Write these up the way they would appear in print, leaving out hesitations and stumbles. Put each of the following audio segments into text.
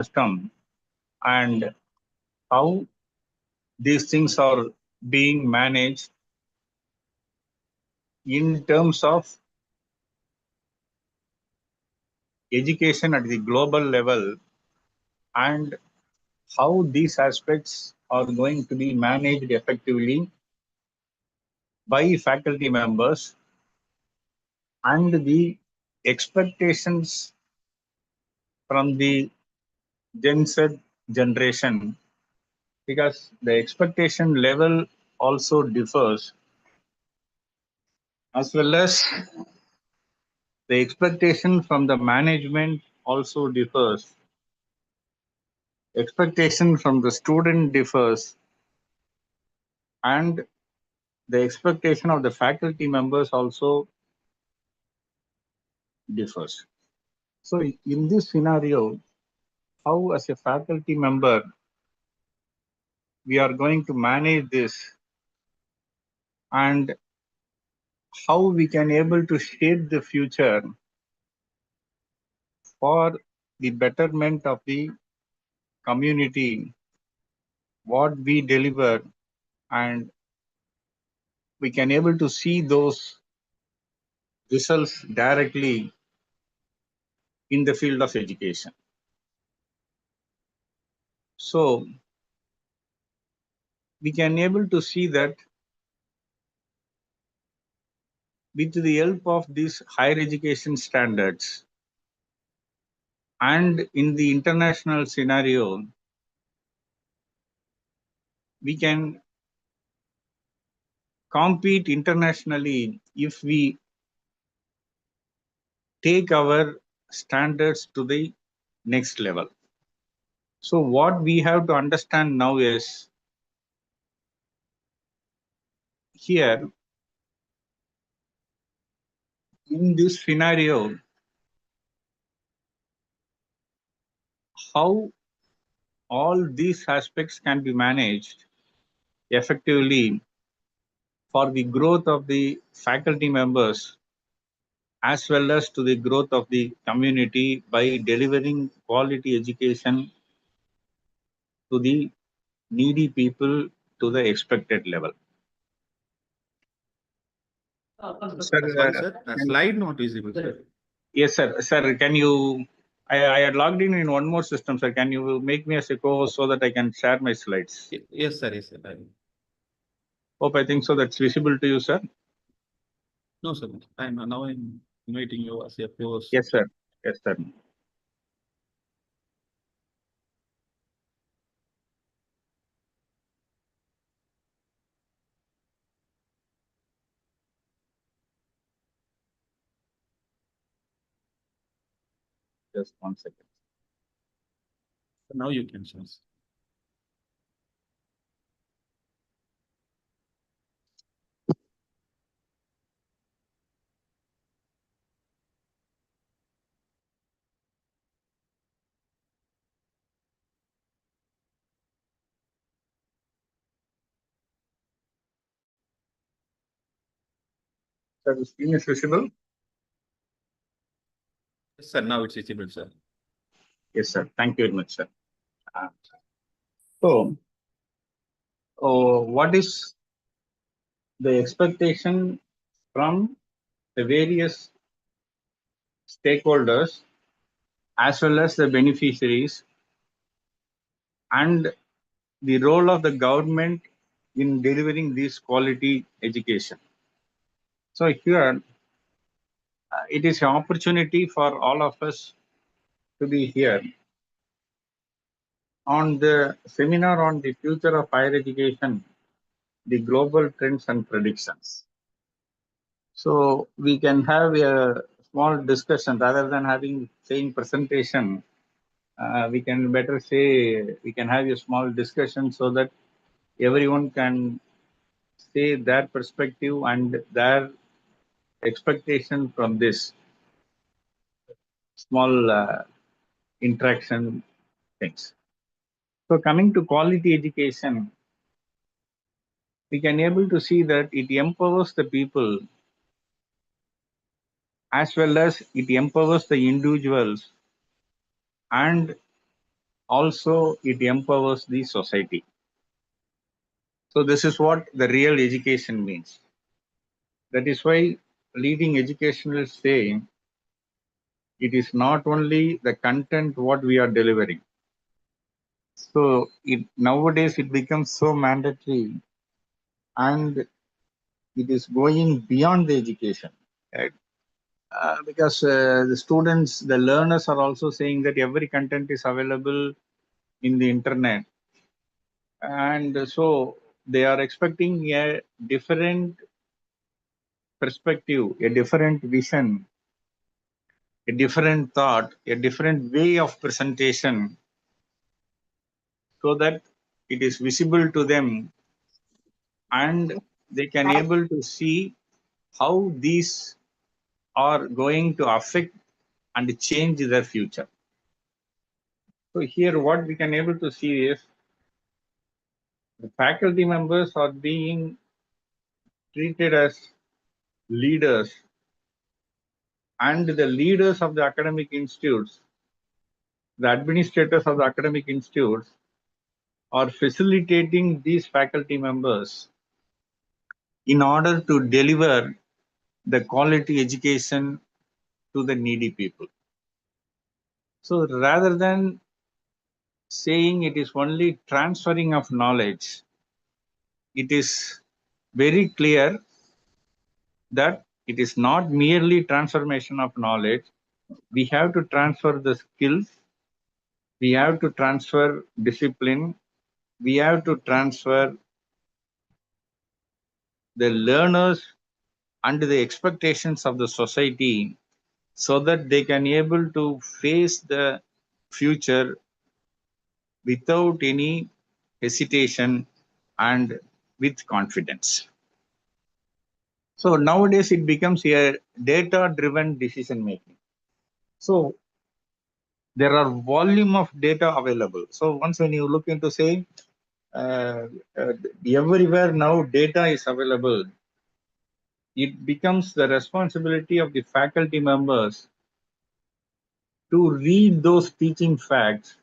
system and how these things are being managed in terms of education at the global level, and how these aspects are going to be managed effectively by faculty members, and the expectations from the Gen Z generation, because the expectation level also differs, as well as the expectation from the management also differs, expectation from the student differs, and the expectation of the faculty members also differs. So in this scenario, how as a faculty member we are going to manage this, and how we can able to shape the future for the betterment of the community, what we deliver, and we can able to see those results directly in the field of education. So we can able to see that with the help of these higher education standards and in the international scenario, we can compete internationally if we take our standards to the next level. So what we have to understand now is, here in this scenario, how all these aspects can be managed effectively for the growth of the faculty members as well as to the growth of the community by delivering quality education to the needy people to the expected level. Sir, Sorry, sir. Slide not visible, sir. yes, sir. Sir, can you? I had logged in one more system, sir. Can you make me as a co-host so that I can share my slides? Yes, sir. Yes, sir. Hope I think so. That's visible to you, sir. No, sir. Now I'm inviting you as a co-host. Yes, sir. Yes, sir. Just 1 second. Now you can share. Sir, the screen is visible? Yes, sir. Now it's visible, sir. Yes, sir. Thank you very much, sir. So, what is the expectation from the various stakeholders as well as the beneficiaries, and the role of the government in delivering this quality education? So here, it is an opportunity for all of us to be here on the seminar on the future of higher education, the global trends and predictions. So we can have a small discussion rather than having same presentation. We can better say we can have a small discussion so that everyone can say their perspective and their expectation from this small interaction things. So coming to quality education, we can able to see that it empowers the people as well as it empowers the individuals, and also it empowers the society. So this is what the real education means. That is why leading educationalists say it is not only the content what we are delivering. So nowadays it becomes so mandatory, and it is going beyond the education, right? Because the students, the learners are also saying that every content is available in the internet, and so they are expecting a different perspective, a different vision, a different thought, a different way of presentation, so that it is visible to them and they can able to see how these are going to affect and change their future. So here what we can able to see is the faculty members are being treated as leaders, and the leaders of the academic institutes, the administrators of the academic institutes are facilitating these faculty members in order to deliver the quality education to the needy people. So rather than saying it is only transferring of knowledge, it is very clear that it is not merely transformation of knowledge. We have to transfer the skills, we have to transfer discipline, we have to transfer the learners and the expectations of the society, so that they can able to face the future without any hesitation and with confidence. So nowadays it becomes a data driven decision making. So there are volume of data available. So once when you look into say uh, uh, everywhere now data is available, it becomes the responsibility of the faculty members to read those teaching facts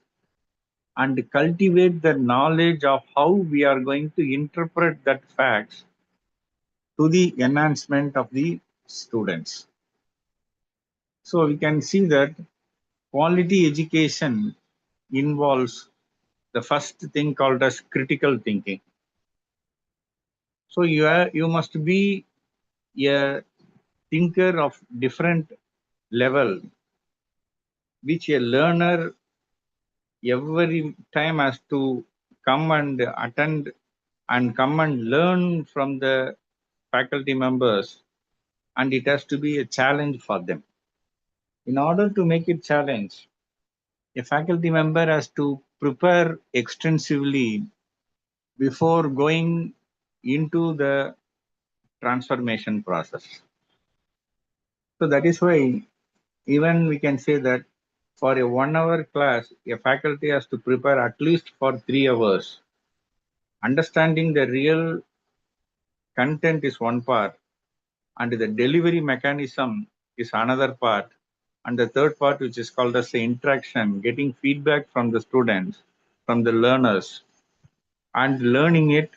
and cultivate the knowledge of how we are going to interpret that facts to the enhancement of the students. So we can see that quality education involves the first thing called as critical thinking. So you must be a thinker of different level, which a learner every time has to come and attend and come and learn from the faculty members, and it has to be a challenge for them. In order to make it challenge, a faculty member has to prepare extensively before going into the transformation process. So that is why even we can say that for a 1 hour class, a faculty has to prepare at least for 3 hours. Understanding the real content is one part, and the delivery mechanism is another part. And the third part, which is called as the interaction, getting feedback from the students, from the learners, and learning it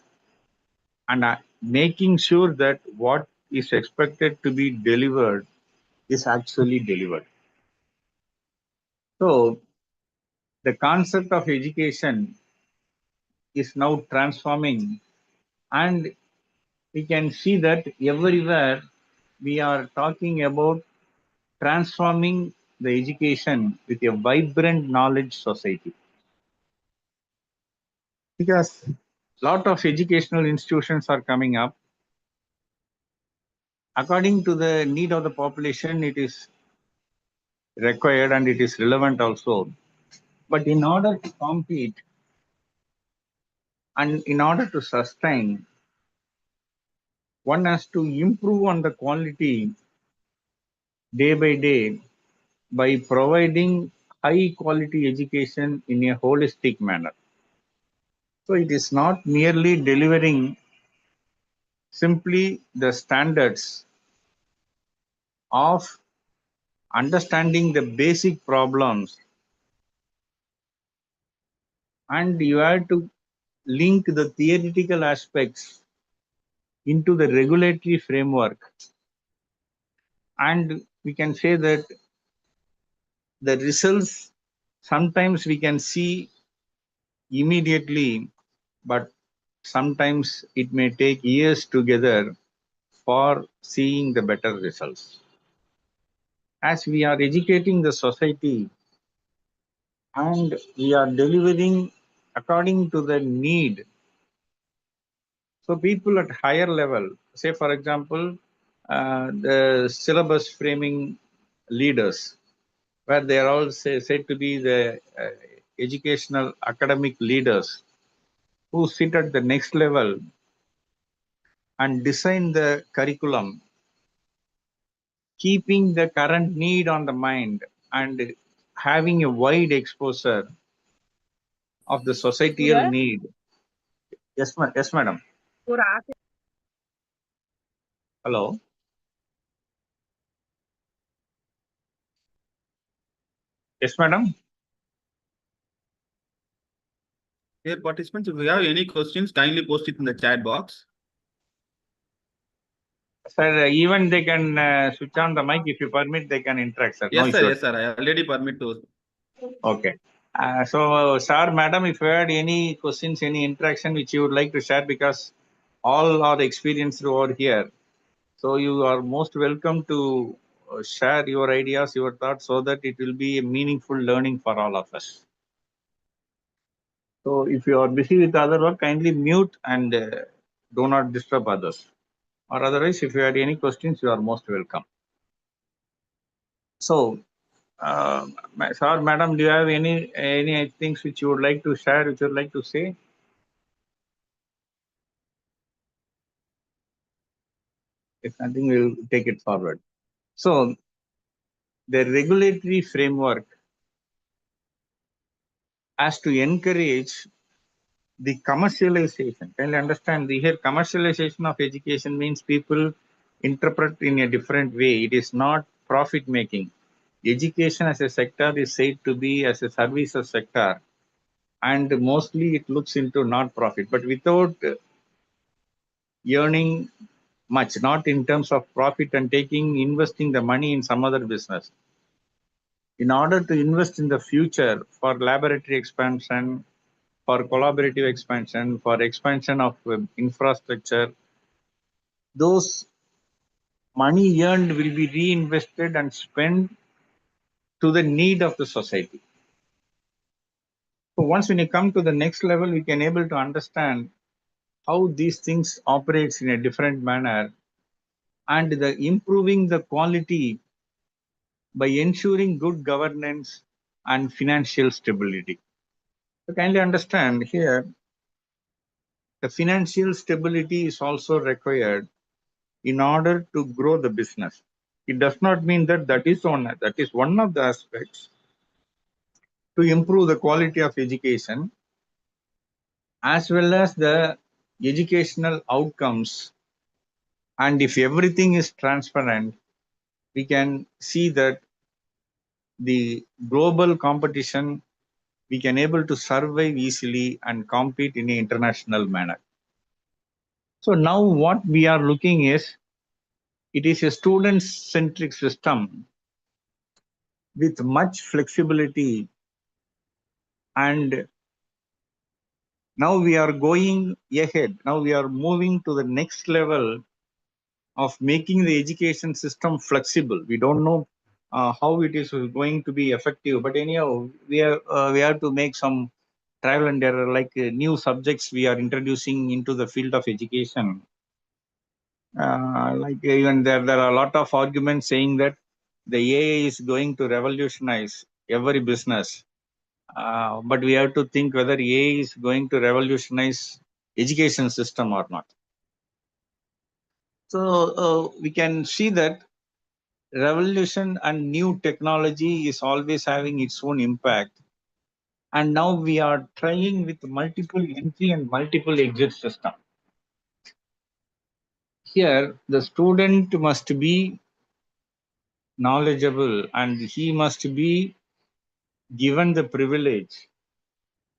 and making sure that what is expected to be delivered is actually delivered. So the concept of education is now transforming, and we can see that everywhere we are talking about transforming the education with a vibrant knowledge society, because a lot of educational institutions are coming up according to the need of the population. It is required and it is relevant also, but in order to compete and in order to sustain, one has to improve on the quality day by day by providing high quality education in a holistic manner. So it is not merely delivering simply the standards of understanding the basic problems and you have to link the theoretical aspects into the regulatory framework. And we can say that the results sometimes we can see immediately, but sometimes it may take years together for seeing the better results. As we are educating the society and we are delivering according to the need. So people at higher level, say for example, the syllabus framing leaders, where they are all said to be the educational academic leaders who sit at the next level and design the curriculum, keeping the current need on the mind and having a wide exposure of the societal need. Yes, yes, madam. Hello. Yes, madam. Dear participants, if you have any questions, kindly post it in the chat box. Sir, even they can switch on the mic if you permit, they can interact, sir. Yes, No sir. issue. Yes, sir. I already permit to. Okay. So, sir, madam, if you had any questions, any interaction which you would like to share, because all are experienced over here. So, you are most welcome to share your ideas, your thoughts, so that it will be a meaningful learning for all of us. So, if you are busy with other work, kindly mute and do not disturb others. Or otherwise, if you had any questions, you are most welcome. So, sir, madam, do you have any things which you would like to share, which you would like to say? If nothing, we'll take it forward. So, the regulatory framework has to encourage the commercialization. Can you understand? The here commercialization of education means people interpret in a different way. It is not profit making. Education as a sector is said to be as a services sector, and mostly it looks into not profit, but without earning much, not in terms of profit and investing the money in some other business. In order to invest in the future for laboratory expansion, for collaborative expansion, for expansion of infrastructure, those money earned will be reinvested and spent to the need of the society. So once when you come to the next level, we can able to understand how these things operates in a different manner and the improving the quality by ensuring good governance and financial stability. So kindly understand here, the financial stability is also required in order to grow the business. It does not mean that that is one of the aspects to improve the quality of education as well as the educational outcomes. And if everything is transparent, we can see that the global competition, we can able to survive easily and compete in an international manner. So now what we are looking is, it is a student centric system with much flexibility, and now we are going ahead. Now we are moving to the next level of making the education system flexible. We don't know how it is going to be effective, but anyhow, we have to make some trial and error, like new subjects we are introducing into the field of education. Like even there are a lot of arguments saying that the AI is going to revolutionize every business. But we have to think whether AI is going to revolutionize education system or not. So we can see that revolution and new technology is always having its own impact. And now we are trying with multiple entry and multiple exit system. Here, the student must be knowledgeable and he must be given the privilege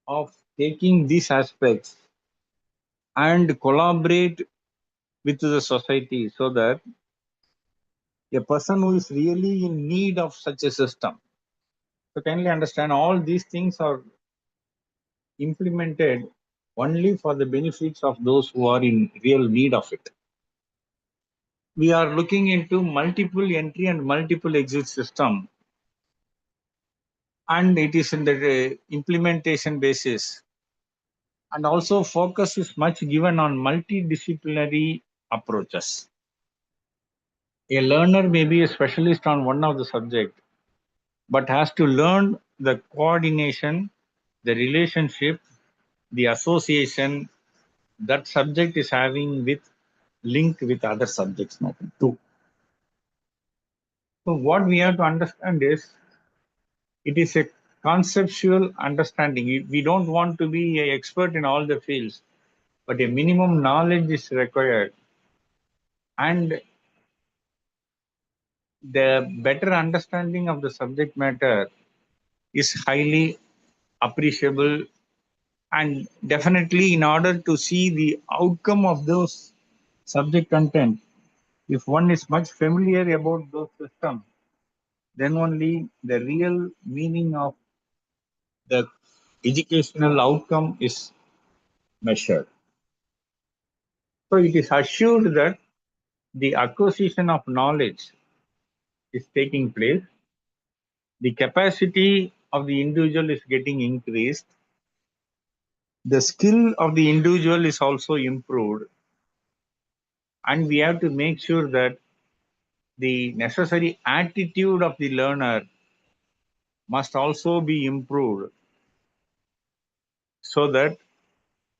of taking these aspects and collaborate with the society so that a person who is really in need of such a system. So kindly understand all these things are implemented only for the benefits of those who are in real need of it. We are looking into multiple entry and multiple exit system, and it is in the implementation basis, and also focus is much given on multidisciplinary approaches. A learner may be a specialist on one of the subject, but has to learn the coordination, the relationship, the association that subject is having with link with other subjects too. So what we have to understand is it is a conceptual understanding. We don't want to be an expert in all the fields, but a minimum knowledge is required, and the better understanding of the subject matter is highly appreciable. And definitely, in order to see the outcome of those subject content, if one is much familiar about those systems, then only the real meaning of the educational outcome is measured. So it is assured that the acquisition of knowledge is taking place, the capacity of the individual is getting increased, the skill of the individual is also improved, and we have to make sure that the necessary attitude of the learner must also be improved so that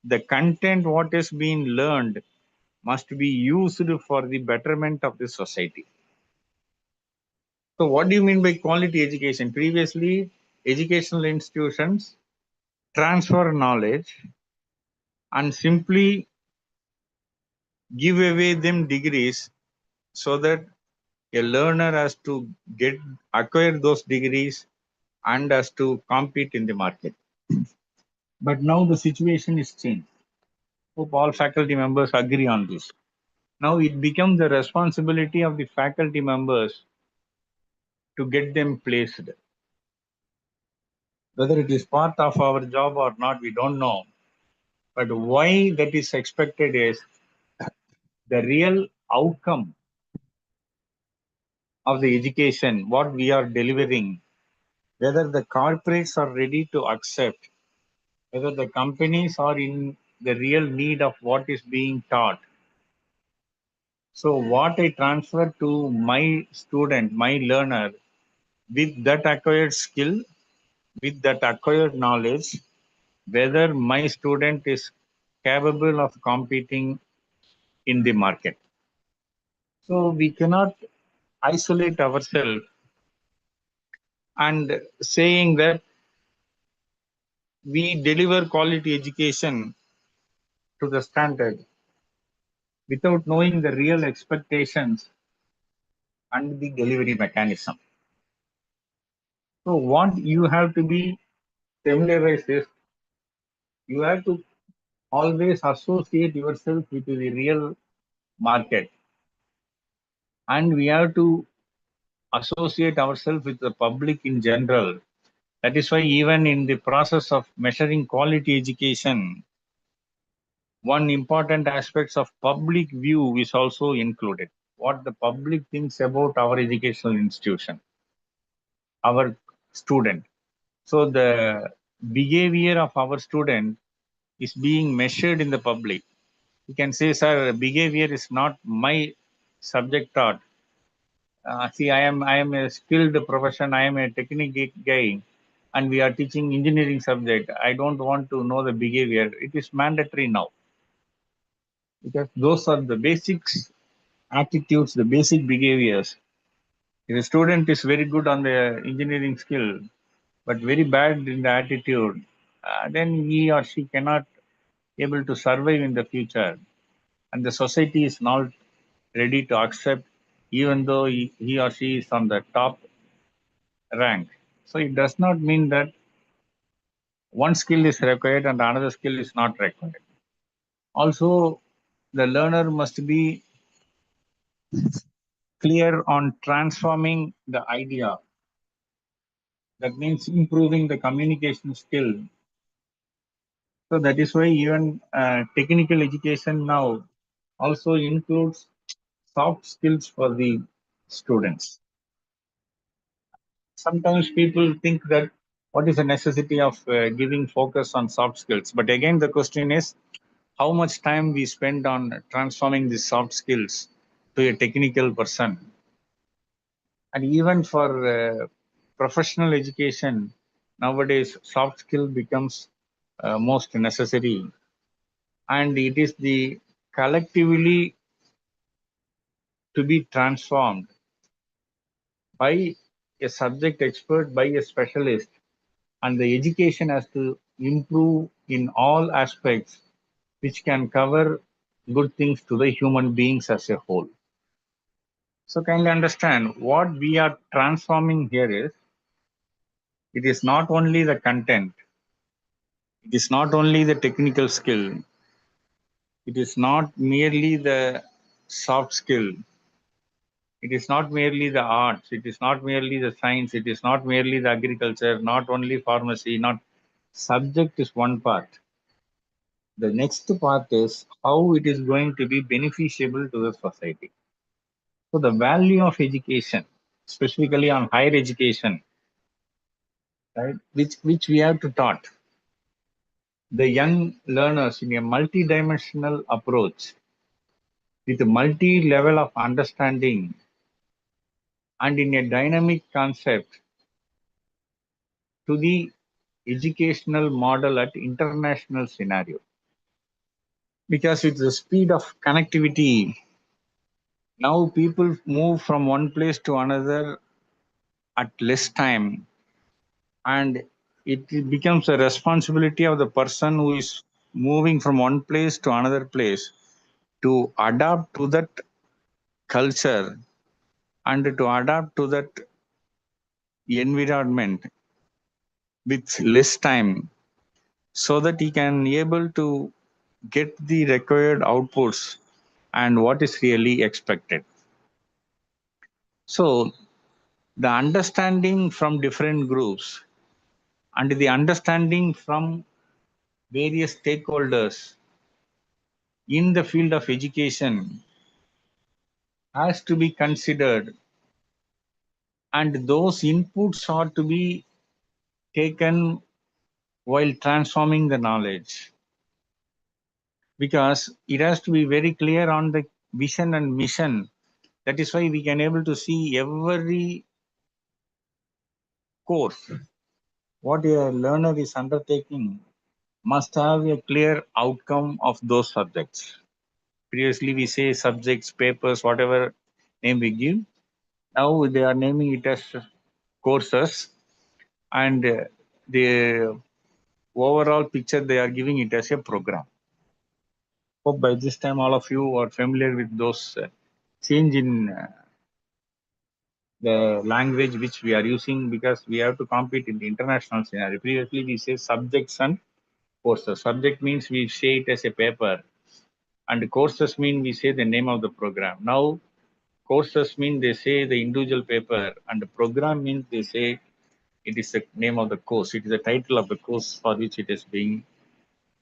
the content what is being learned must be used for the betterment of the society. So what do you mean by quality education? Previously, educational institutions transfer knowledge and simply give away them degrees so that a learner has to get acquire those degrees and has to compete in the market. But now the situation is changed. Hope all faculty members agree on this. Now it becomes the responsibility of the faculty members to get them placed. Whether it is part of our job or not, we don't know. But why that is expected is the real outcome of the education, what we are delivering, whether the corporates are ready to accept, whether the companies are in the real need of what is being taught. So what I transfer to my student, my learner, with that acquired skill, with that acquired knowledge, whether my student is capable of competing in the market. So we cannot isolate ourselves and saying that we deliver quality education to the standard without knowing the real expectations and the delivery mechanism. So what you have to be familiarized is you have to always associate yourself with the real market, and we have to associate ourselves with the public in general. That is why even in the process of measuring quality education, one important aspects of public view is also included. What the public thinks about our educational institution, our student. So the behavior of our student is being measured in the public. You can say, sir, behavior is not my subject taught. See, I am a skilled profession. I am a technical guy, and we are teaching engineering subject. I don't want to know the behavior. It is mandatory now because those are the basics, attitudes, the basic behaviors. If a student is very good on the engineering skill, but very bad in the attitude, then he or she cannot able to survive in the future, and the society is not ready to accept, even though he or she is on the top rank. So it does not mean that one skill is required and another skill is not required. Also, the learner must be clear on transforming the idea. That means improving the communication skill. So that is why even technical education now also includes soft skills for the students. Sometimes people think that what is the necessity of giving focus on soft skills? But again, the question is how much time we spend on transforming these soft skills to a technical person. And even for professional education, nowadays soft skill becomes most necessary. And it is the collectively to be transformed by a subject expert, by a specialist, and the education has to improve in all aspects, which can cover good things to the human beings as a whole. So kindly understand what we are transforming here is it is not only the content, it is not only the technical skill, it is not merely the soft skill, it is not merely the arts, it is not merely the science, it is not merely the agriculture, not only pharmacy, not subject is one part. The next part is how it is going to be beneficiable to the society. So the value of education, specifically on higher education, right, which we have to taught the young learners in a multi-dimensional approach with a multi-level of understanding and in a dynamic concept to the educational model at international scenario. Because with the speed of connectivity, now people move from one place to another at less time, and it becomes a responsibility of the person who is moving from one place to another place to adapt to that culture and to adapt to that environment with less time so that he can able to get the required outputs and what is really expected. So the understanding from different groups and the understanding from various stakeholders in the field of education has to be considered, and those inputs are to be taken while transforming the knowledge, because it has to be very clear on the vision and mission. That is why we can able to see every course what a learner is undertaking must have a clear outcome of those subjects. Previously we say subjects, papers, whatever name we give. Now they are naming it as courses, and the overall picture they are giving it as a program. Hope by this time all of you are familiar with those change in the language which we are using, because we have to compete in the international scenario. Previously we say subjects and courses. Subject means we say it as a paper, and courses mean we say the name of the program. Now courses mean they say the individual paper, and the program means they say it is the name of the course. It is the title of the course for which it is being.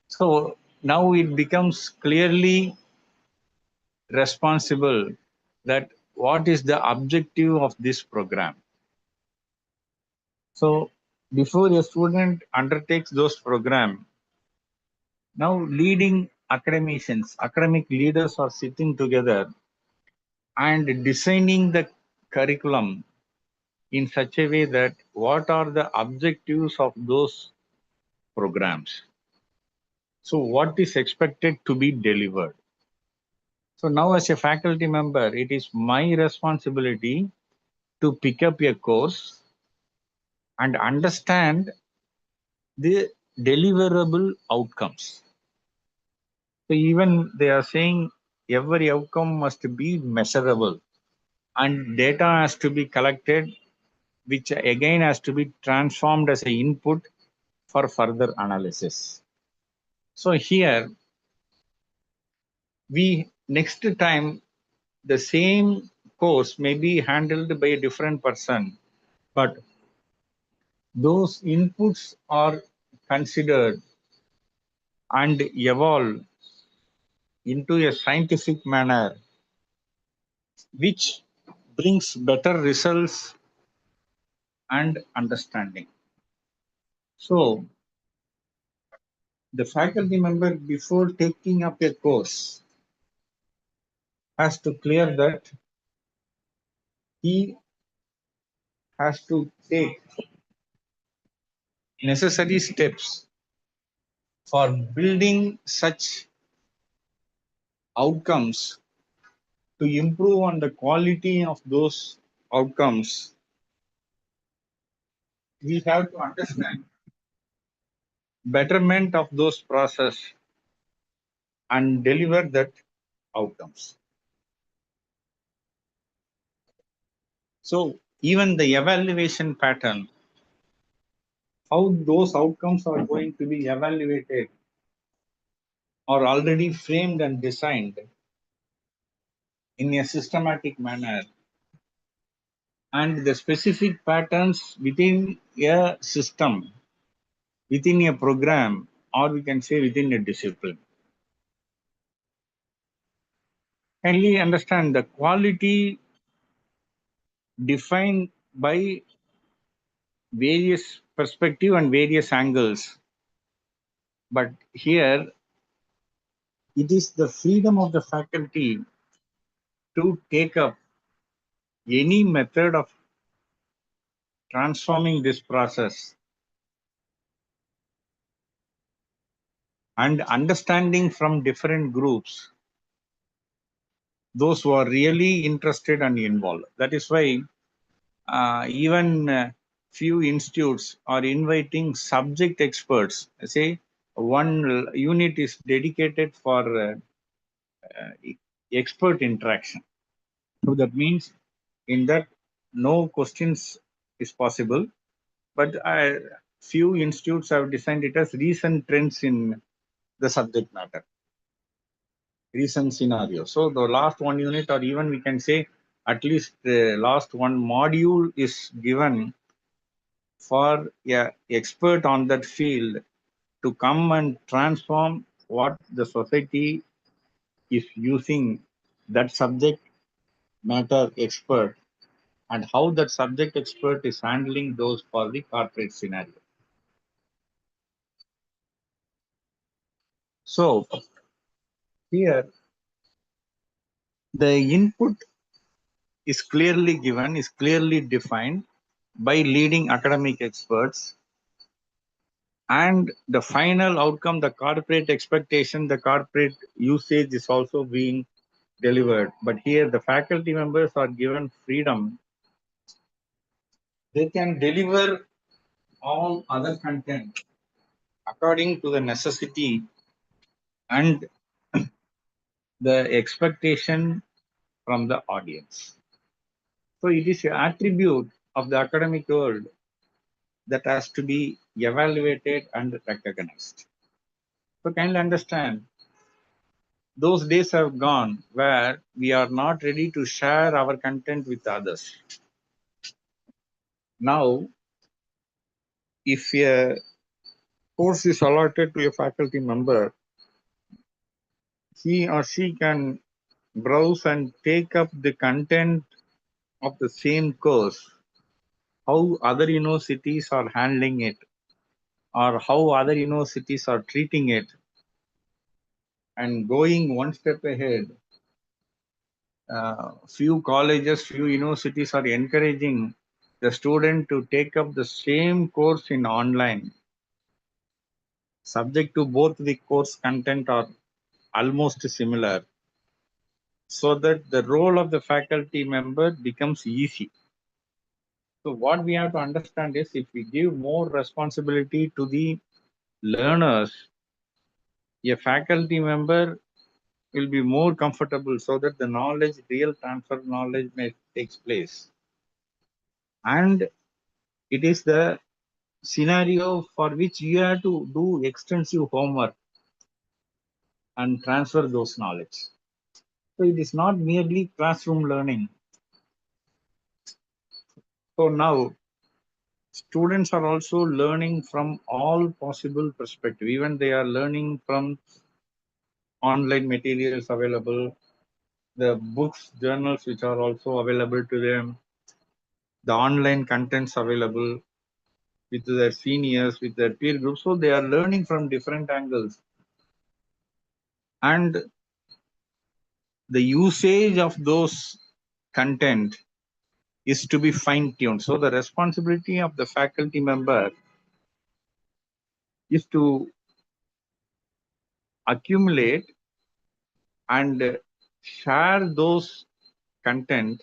So now it becomes clearly responsible that what is the objective of this program. So before a student undertakes those program, now leading academicians, academic leaders are sitting together and designing the curriculum in such a way that what are the objectives of those programs. So what is expected to be delivered. So now as a faculty member, it is my responsibility to pick up a course and understand the deliverable outcomes. So even they are saying every outcome must be measurable and data has to be collected, which again has to be transformed as an input for further analysis. So here, next time, the same course may be handled by a different person, but those inputs are considered and evolved into a scientific manner, which brings better results and understanding. So, the faculty member, before taking up a course, has to clear that he has to take necessary steps for building such outcomes to improve on the quality of those outcomes. We have to understand betterment of those process and deliver that outcomes. So even the evaluation pattern, how those outcomes are going to be evaluated, are already framed and designed in a systematic manner, and the specific patterns within a system, within a program, or we can say within a discipline. Kindly understand the quality defined by various perspective and various angles, but here it is the freedom of the faculty to take up any method of transforming this process and understanding from different groups those who are really interested and involved. That is why even few institutes are inviting subject experts. Say one unit is dedicated for expert interaction. So that means in that no questions is possible, but few institutes have designed it as recent trends in the subject matter, recent scenario. So the last one unit, or even we can say at least the last one module, is given for a expert on that field to come and transform what the society is using that subject matter expert, and how that subject expert is handling those for the corporate scenario. So here the input is clearly given, is clearly defined by leading academic experts, and the final outcome, the corporate expectation, the corporate usage is also being delivered. But here the faculty members are given freedom. They can deliver all other content according to the necessity and the expectation from the audience. So it is an attribute of the academic world that has to be evaluated and recognized. So kindly understand, those days have gone where we are not ready to share our content with others. Now, if a course is allotted to a faculty member, he or she can browse and take up the content of the same course, how other universities are handling it, or how other universities are treating it, and going one step ahead. Few colleges, few universities are encouraging the student to take up the same course in online, subject to both the course content are almost similar, so that the role of the faculty member becomes easy. So what we have to understand is, if we give more responsibility to the learners, a faculty member will be more comfortable, so that the knowledge, real transfer knowledge may takes place. And it is the scenario for which you have to do extensive homework and transfer those knowledge. So it is not merely classroom learning. So now students are also learning from all possible perspective. Even they are learning from online materials available, the books, journals which are also available to them, the online contents available with their seniors, with their peer groups. So they are learning from different angles. And the usage of those content is to be fine-tuned. So the responsibility of the faculty member is to accumulate and share those content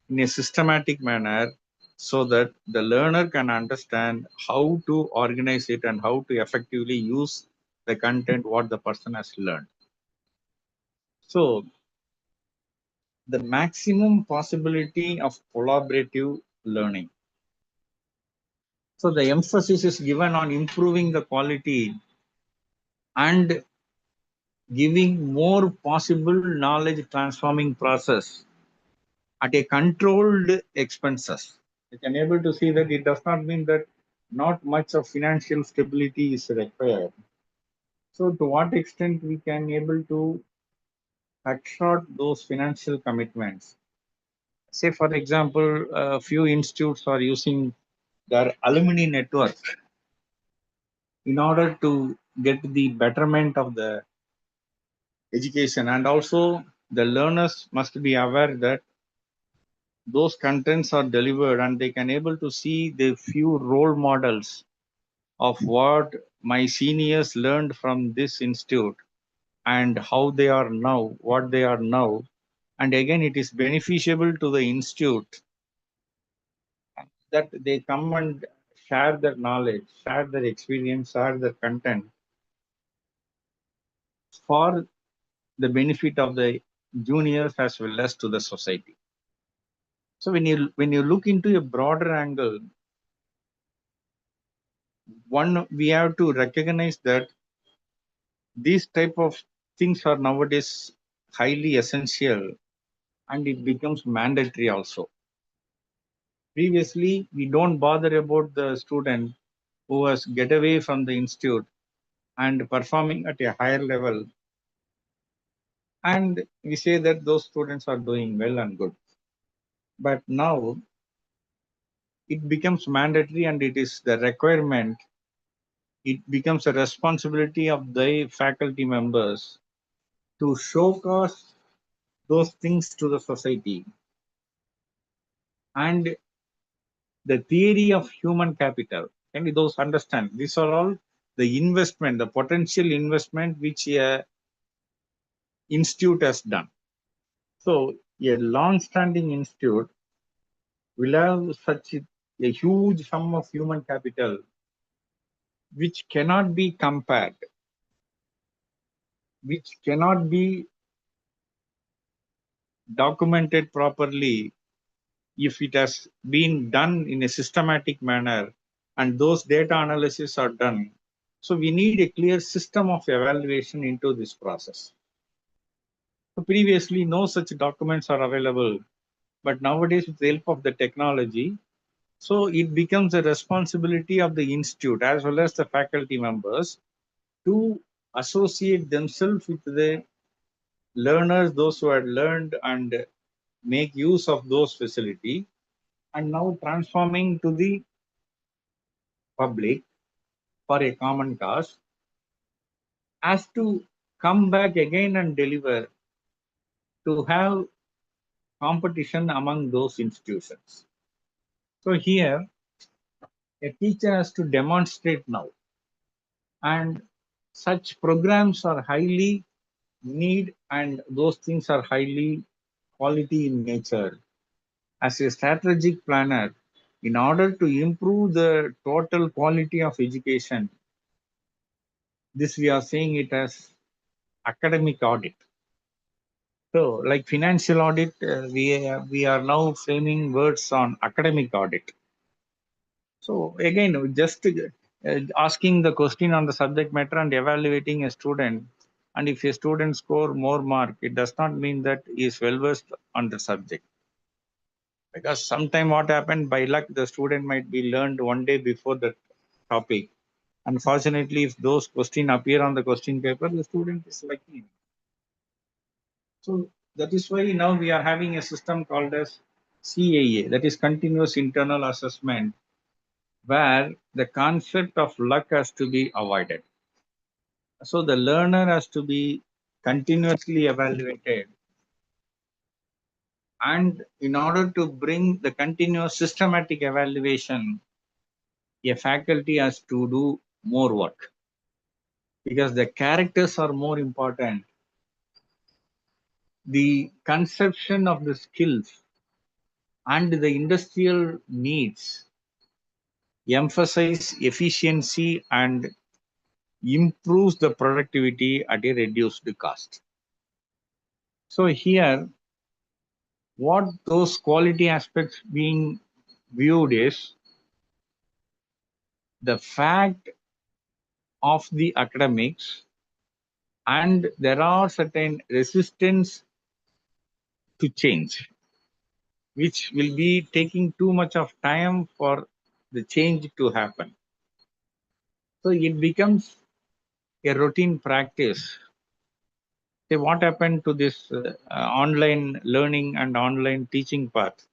in a systematic manner so that the learner can understand how to organize it and how to effectively use the content what the person has learned. So the maximum possibility of collaborative learning. So the emphasis is given on improving the quality and giving more possible knowledge transforming process at a controlled expenses. You can able to see that it does not mean that not much of financial stability is required. So to what extent we can able to cut short those financial commitments. Say for example, a few institutes are using their alumni network in order to get the betterment of the education, and also the learners must be aware that those contents are delivered and they can able to see the few role models of what my seniors learned from this institute and how they are now, what they are now. And again, it is beneficial to the institute that they come and share their knowledge, share their experience, share their content for the benefit of the juniors as well as to the society. So when you look into a broader angle, one we have to recognize that these type of things are nowadays highly essential and it becomes mandatory also. Previously, we don't bother about the student who has get away from the institute and performing at a higher level, and we say that those students are doing well and good. But now it becomes mandatory and it is the requirement. It becomes a responsibility of the faculty members to showcase those things to the society. And the theory of human capital, can those understand? These are all the investment, the potential investment which a institute has done. So a long-standing institute will have such a huge sum of human capital which cannot be compared, which cannot be documented properly if it has been done in a systematic manner and those data analysis are done. So we need a clear system of evaluation into this process. So previously, no such documents are available, but nowadays with the help of the technology, so it becomes a responsibility of the institute as well as the faculty members to associate themselves with the learners, those who had learned, and make use of those facility and now transforming to the public for a common cause, as to come back again and deliver, to have competition among those institutions. So here a teacher has to demonstrate now, and such programs are highly need and those things are highly quality in nature. As a strategic planner, in order to improve the total quality of education, this we are saying it as academic audit. So, like financial audit, we are now framing words on academic audit. So again, just asking the question on the subject matter and evaluating a student, and if a student score more mark, it does not mean that he is well versed on the subject. Because sometime what happened, by luck, the student might be learned one day before the topic. Unfortunately, if those questions appear on the question paper, the student is lucky. So that is why now we are having a system called as CAA, that is continuous internal assessment, where the concept of luck has to be avoided. So the learner has to be continuously evaluated. And in order to bring the continuous systematic evaluation, a faculty has to do more work because the characters are more important. The conception of the skills and the industrial needs emphasize efficiency and improves the productivity at a reduced cost. So here, what those quality aspects being viewed is the fact of the academics, and there are certain resistance to change, which will be taking too much of time for the change to happen. So it becomes a routine practice. Say what happened to this online learning and online teaching part?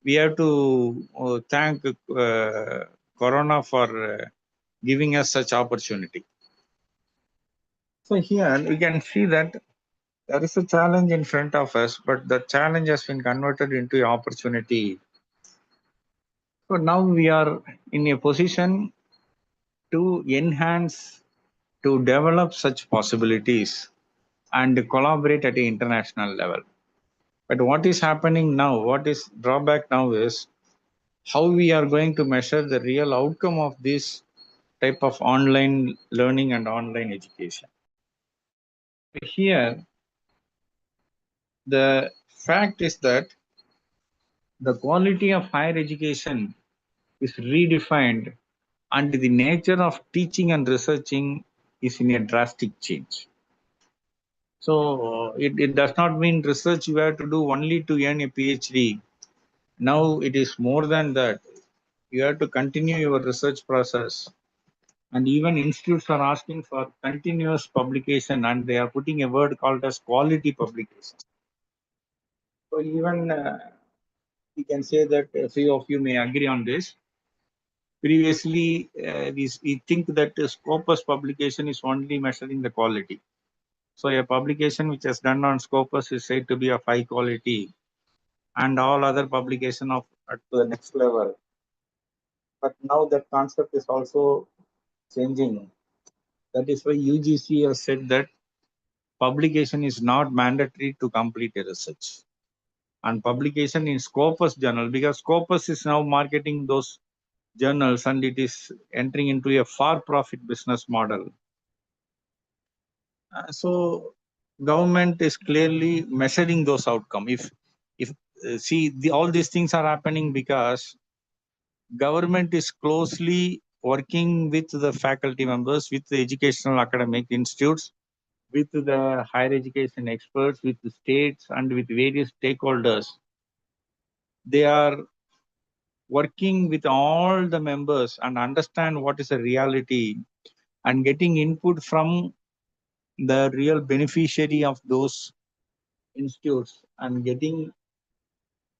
We have to thank Corona for giving us such opportunity. So here we can see that there is a challenge in front of us, but the challenge has been converted into an opportunity. So now we are in a position to enhance, to develop such possibilities and collaborate at an international level. But what is happening now, what is drawback now is how we are going to measure the real outcome of this type of online learning and online education. Here, the fact is that the quality of higher education is redefined and the nature of teaching and researching is in a drastic change. So it does not mean research you have to do only to earn a PhD. Now it is more than that. You have to continue your research process. And even institutes are asking for continuous publication, and they are putting a word called as quality publication. So even we can say that a few of you may agree on this. Previously, we think that Scopus publication is only measuring the quality. So a publication which is done on Scopus is said to be of high quality, and all other publication of at the next level. But now that concept is also changing. That is why UGC has said that publication is not mandatory to complete a research. And publication in Scopus journal, because Scopus is now marketing those journals and it is entering into a for-profit business model. So government is clearly measuring those outcomes. If see all these things are happening because government is closely working with the faculty members, with the educational academic institutes, with the higher education experts, with the states, and with various stakeholders. They are working with all the members and understand what is the reality and getting input from the real beneficiary of those institutes and getting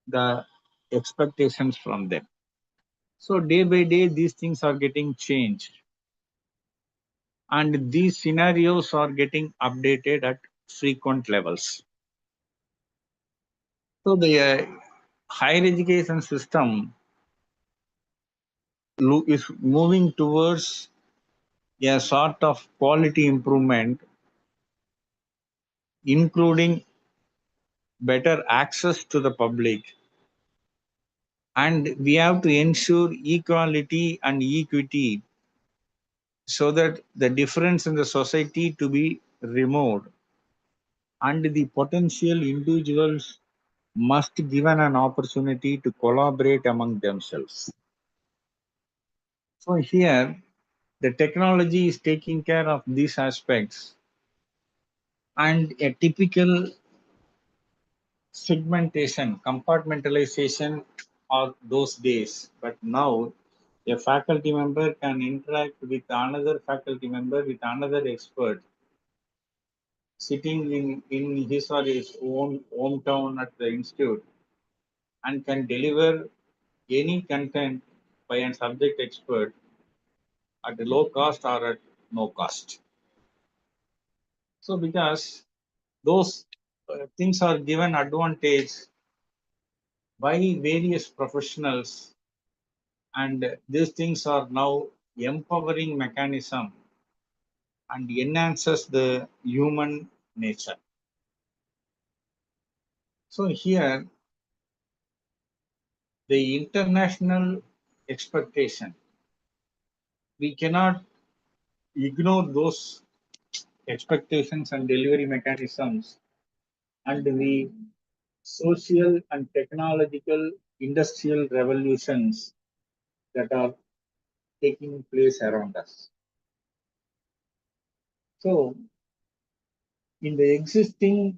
the expectations from them. So day by day, these things are getting changed. And these scenarios are getting updated at frequent levels. So the higher education system is moving towards a sort of quality improvement, including better access to the public. And we have to ensure equality and equity so that the difference in the society to be removed and the potential individuals must given an opportunity to collaborate among themselves. So here, the technology is taking care of these aspects, and a typical segmentation, compartmentalization of those days. But now, a faculty member can interact with another faculty member, with another expert, sitting in his or his own hometown at the institute, and can deliver any content by a subject expert at a low cost or at no cost. So because those things are given advantage by various professionals, and these things are now empowering mechanism and enhances the human nature. So here, the international expectation, we cannot ignore those expectations and delivery mechanisms, and the social and technological industrial revolutions that are taking place around us. So, in the existing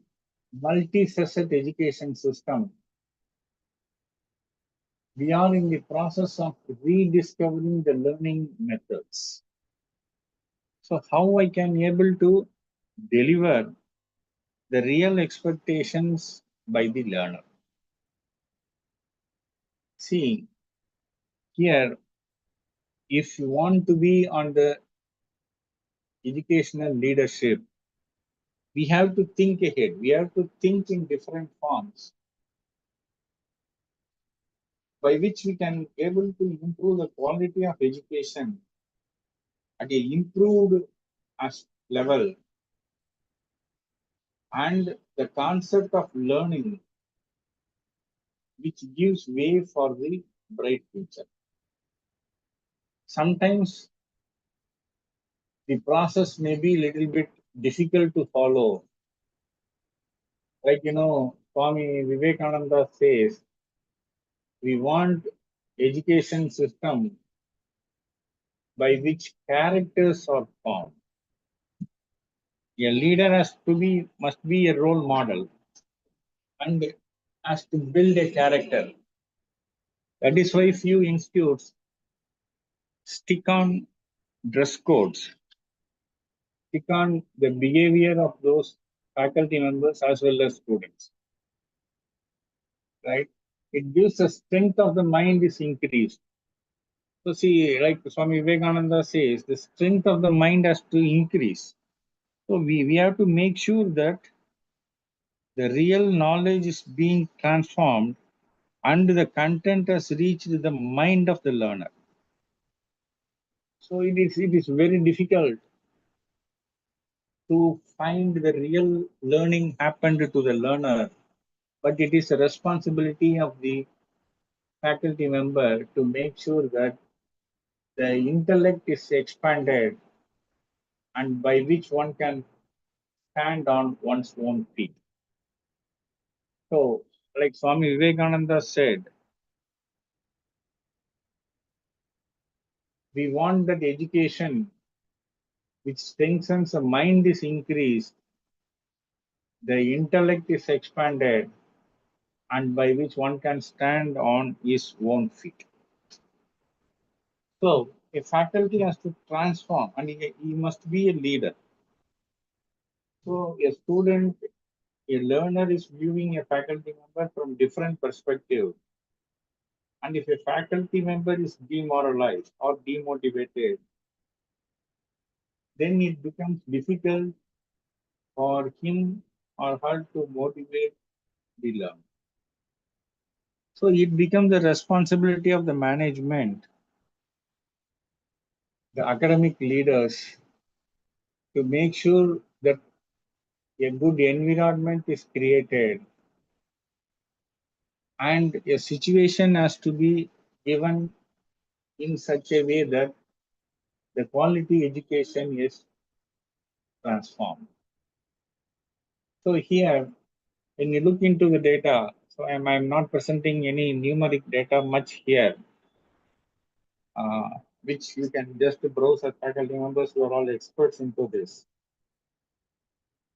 multi-facet education system, we are in the process of rediscovering the learning methods. So, how I can able to deliver the real expectations by the learner? See, here, if you want to be on the educational leadership, we have to think ahead. We have to think in different forms by which we can able to improve the quality of education at a improved level, and the concept of learning which gives way for the bright future. Sometimes the process may be a little bit difficult to follow. Like, Swami Vivekananda says, we want education system by which characters are formed. A leader must be a role model and has to build a character. That is why few institutes stick on dress codes, stick on the behavior of those faculty members as well as students. Right? It gives the strength of the mind is increased. So see, like Swami Vivekananda says, the strength of the mind has to increase. So we have to make sure that the real knowledge is being transformed and the content has reached the mind of the learner. So it is very difficult to find the real learning happened to the learner, but it is a responsibility of the faculty member to make sure that the intellect is expanded and by which one can stand on one's own feet. So, like Swami Vivekananda said, we want that education which strengthens the mind is increased, the intellect is expanded, and by which one can stand on his own feet. So, a faculty has to transform, and he must be a leader. So, a student, a learner is viewing a faculty member from different perspectives. And if a faculty member is demoralized or demotivated, then it becomes difficult for him or her to motivate the learner. So it becomes the responsibility of the management, the academic leaders, to make sure that a good environment is created and a situation has to be given in such a way that the quality education is transformed. So here, when you look into the data, so I'm not presenting any numeric data much here. which you can just browse as faculty members who are all experts into this,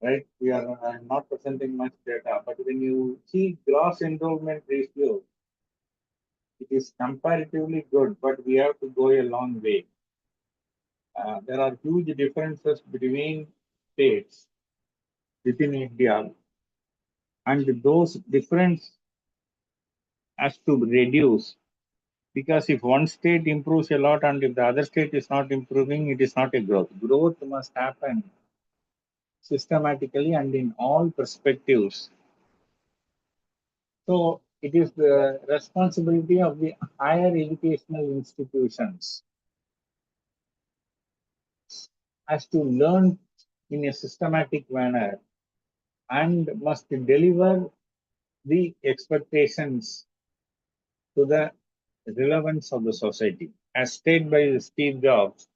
right? We are not presenting much data, but when you see gross enrollment ratio, it is comparatively good, but we have to go a long way. There are huge differences between states within India, and those difference has to reduce, because if one state improves a lot and if the other state is not improving, it is not a growth. Growth must happen systematically and in all perspectives. So it is the responsibility of the higher educational institutions as to learn in a systematic manner and must deliver the expectations to the relevance of the society, as stated by Steve Jobs,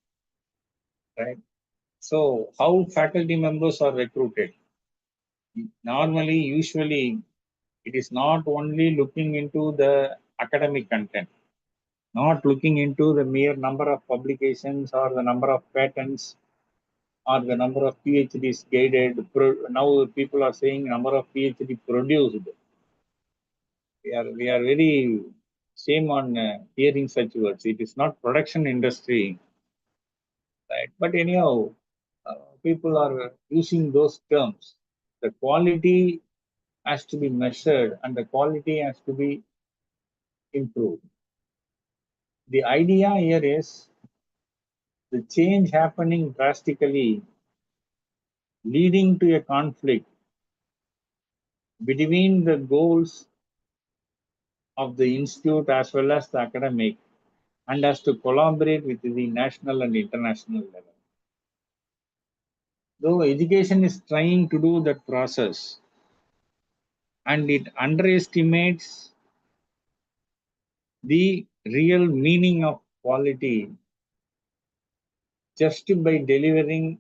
right? So, how faculty members are recruited? Normally, usually, it is not only looking into the academic content, not looking into the mere number of publications or the number of patents or the number of PhDs guided. Now, people are saying number of PhD produced. We are very shame on hearing such words. It is not production industry, right? But anyhow, people are using those terms. The quality has to be measured and the quality has to be improved. The idea here is the change happening drastically, leading to a conflict between the goals of the institute as well as the academic, and has to collaborate with the national and international level. Though education is trying to do that process, and it underestimates the real meaning of quality just by delivering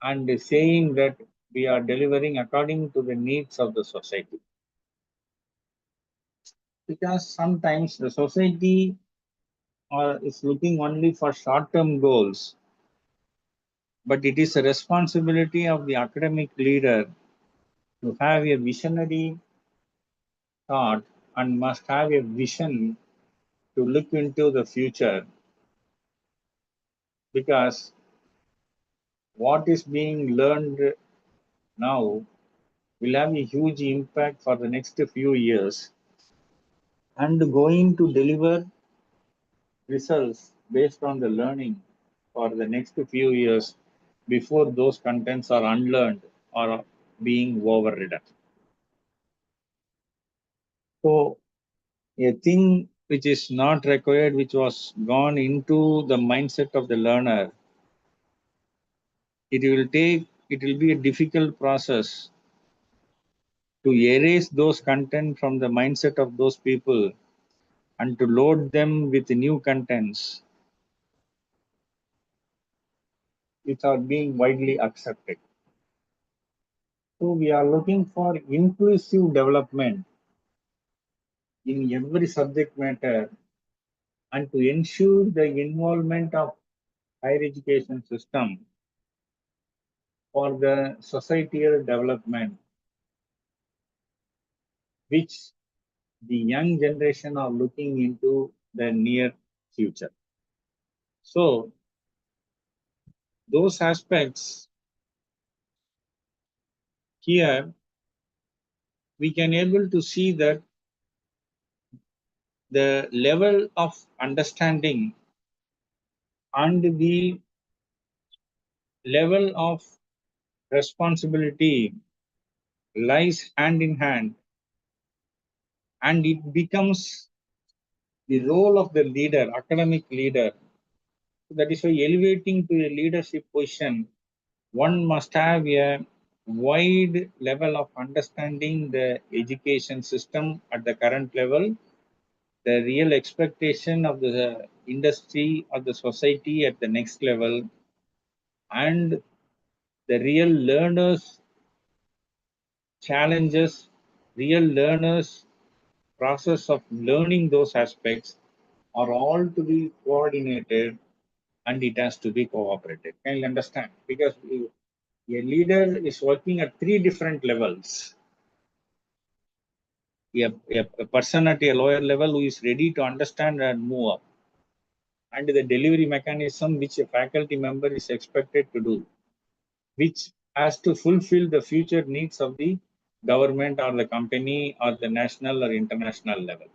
and saying that we are delivering according to the needs of the society. Because sometimes the society is looking only for short-term goals, but it is a responsibility of the academic leader to have a visionary thought and must have a vision to look into the future, because what is being learned now will have a huge impact for the next few years and going to deliver results based on the learning for the next few years before those contents are unlearned or being overridden. So a thing which is not required, which was gone into the mindset of the learner, it will be a difficult process to erase those content from the mindset of those people and to load them with new contents which are being widely accepted. So we are looking for inclusive development in every subject matter and to ensure the involvement of higher education system for the societal development, which the young generation are looking into the near future. So those aspects here, we can able to see that the level of understanding and the level of responsibility lies hand in hand, and it becomes the role of the leader, academic leader. That is why elevating to a leadership position, one must have a wide level of understanding the education system at the current level, the real expectation of the industry or the society at the next level, and the real learners challenges, real learners process of learning those aspects, are all to be coordinated and it has to be cooperated. Can you understand? Because a leader is working at three different levels. A person at a lower level who is ready to understand and move up, and the delivery mechanism which a faculty member is expected to do, which has to fulfill the future needs of the government or the company or the national or international level.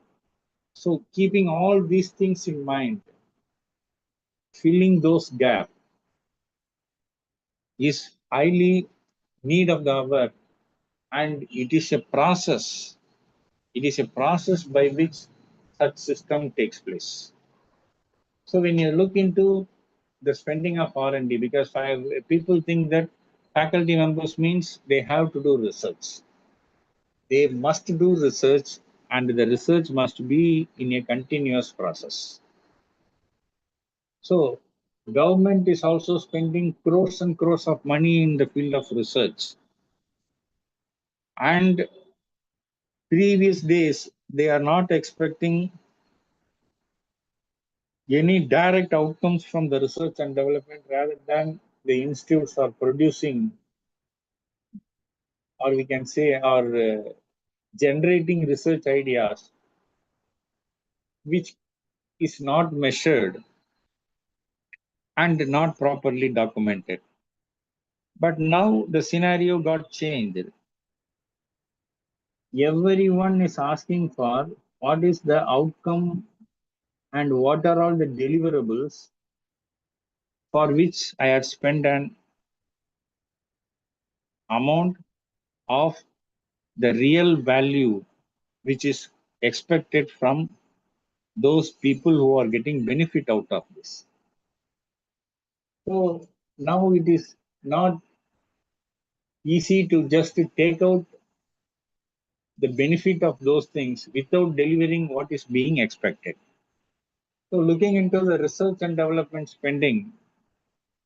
So keeping all these things in mind, filling those gaps is highly need of the hour, and it is a process. It is a process by which such system takes place. So when you look into the spending of R&D, because people think that faculty members means they have to do research. They must do research, and the research must be in a continuous process. So government is also spending crores and crores of money in the field of research. And previous days, they are not expecting any direct outcomes from the research and development, rather than the institutes are producing, or we can say are generating research ideas which is not measured and not properly documented. But now the scenario got changed. Everyone is asking for what is the outcome and what are all the deliverables for which I had spent an amount of the real value which is expected from those people who are getting benefit out of this. So now it is not easy to just take out the benefit of those things without delivering what is being expected. So looking into the research and development spending,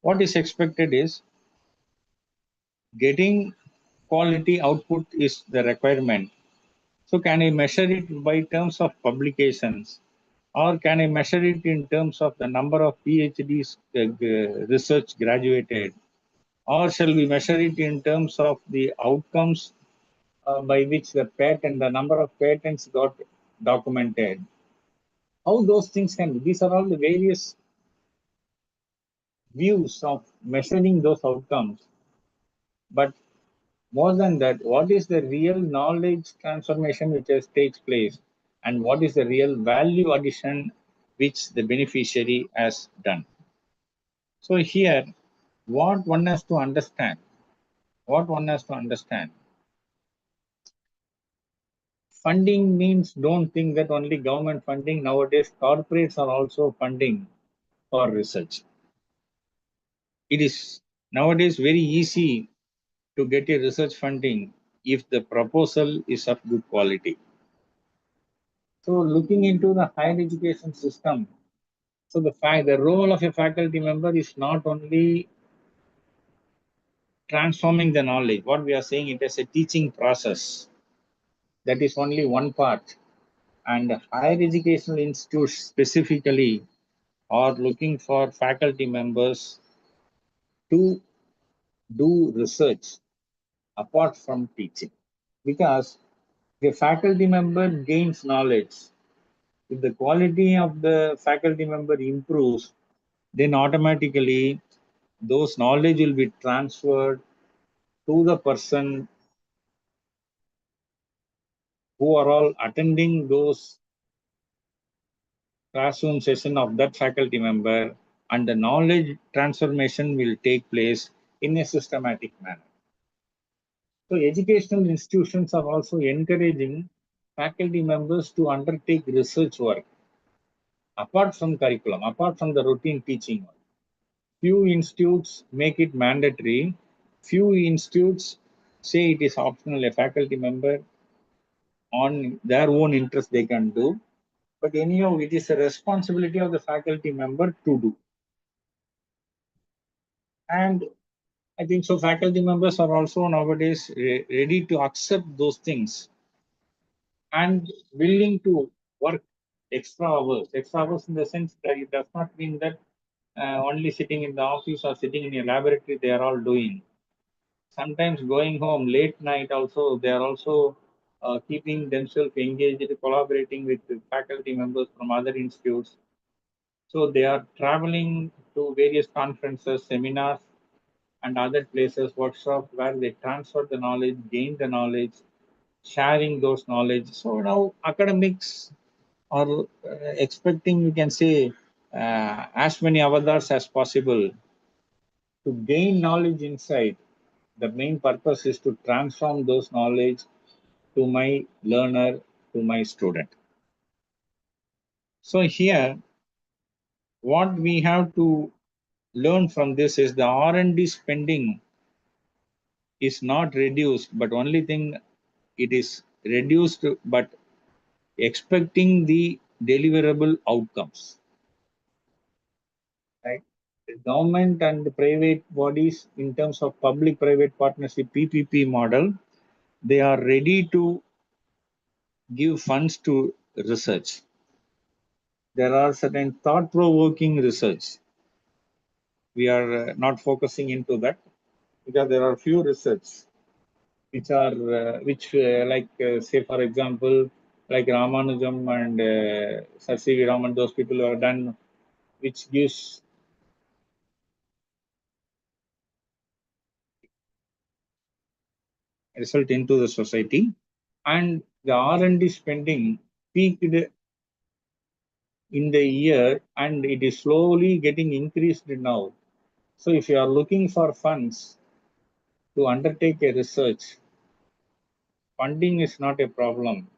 what is expected is getting quality output is the requirement. So can I measure it by terms of publications, or can I measure it in terms of the number of PhDs research graduated, or shall we measure it in terms of the outcomes by which the number of patents got documented? How those things can be? These are all the various views of measuring those outcomes. But more than that, what is the real knowledge transformation which has takes place, and what is the real value addition which the beneficiary has done? So here, what one has to understand, funding means, don't think that only government funding. Nowadays, corporates are also funding for research. It is nowadays very easy to get a research funding if the proposal is of good quality. So looking into the higher education system, so the role of a faculty member is not only transforming the knowledge. What we are saying, it is a teaching process. That is only one part. And higher educational institutes specifically are looking for faculty members to do research apart from teaching. Because if a faculty member gains knowledge, if the quality of the faculty member improves, then automatically those knowledge will be transferred to the person who are all attending those classroom session of that faculty member, and the knowledge transformation will take place in a systematic manner. So educational institutions are also encouraging faculty members to undertake research work apart from curriculum, apart from the routine teaching work. Few institutes make it mandatory. Few institutes say it is optional. A faculty member on their own interest they can do. But anyhow, it is a responsibility of the faculty member to do. And I think so faculty members are also nowadays ready to accept those things and willing to work extra hours. Extra hours in the sense that it does not mean that only sitting in the office or sitting in a laboratory they are all doing. Sometimes going home late night also, they are also keeping themselves engaged, collaborating with the faculty members from other institutes. So they are traveling to various conferences, seminars, and other places, workshops where they transfer the knowledge, gain the knowledge, sharing those knowledge. So now academics are expecting, you can say, as many avatars as possible to gain knowledge inside. The main purpose is to transform those knowledge to my learner, to my student. So here, what we have to learn from this is the R&D spending is not reduced, but only thing it is reduced, but expecting the deliverable outcomes. Right? The government and the private bodies, in terms of public-private partnership (PPP) model, they are ready to give funds to research. There are certain thought-provoking research. We are not focusing into that because there are few research which are like say for example like Ramanujam and Sir C.V. Raman, those people who have done, which gives result into the society, and the R&D spending peaked in the year and it is slowly getting increased now. So if you are looking for funds to undertake a research, funding is not a problem.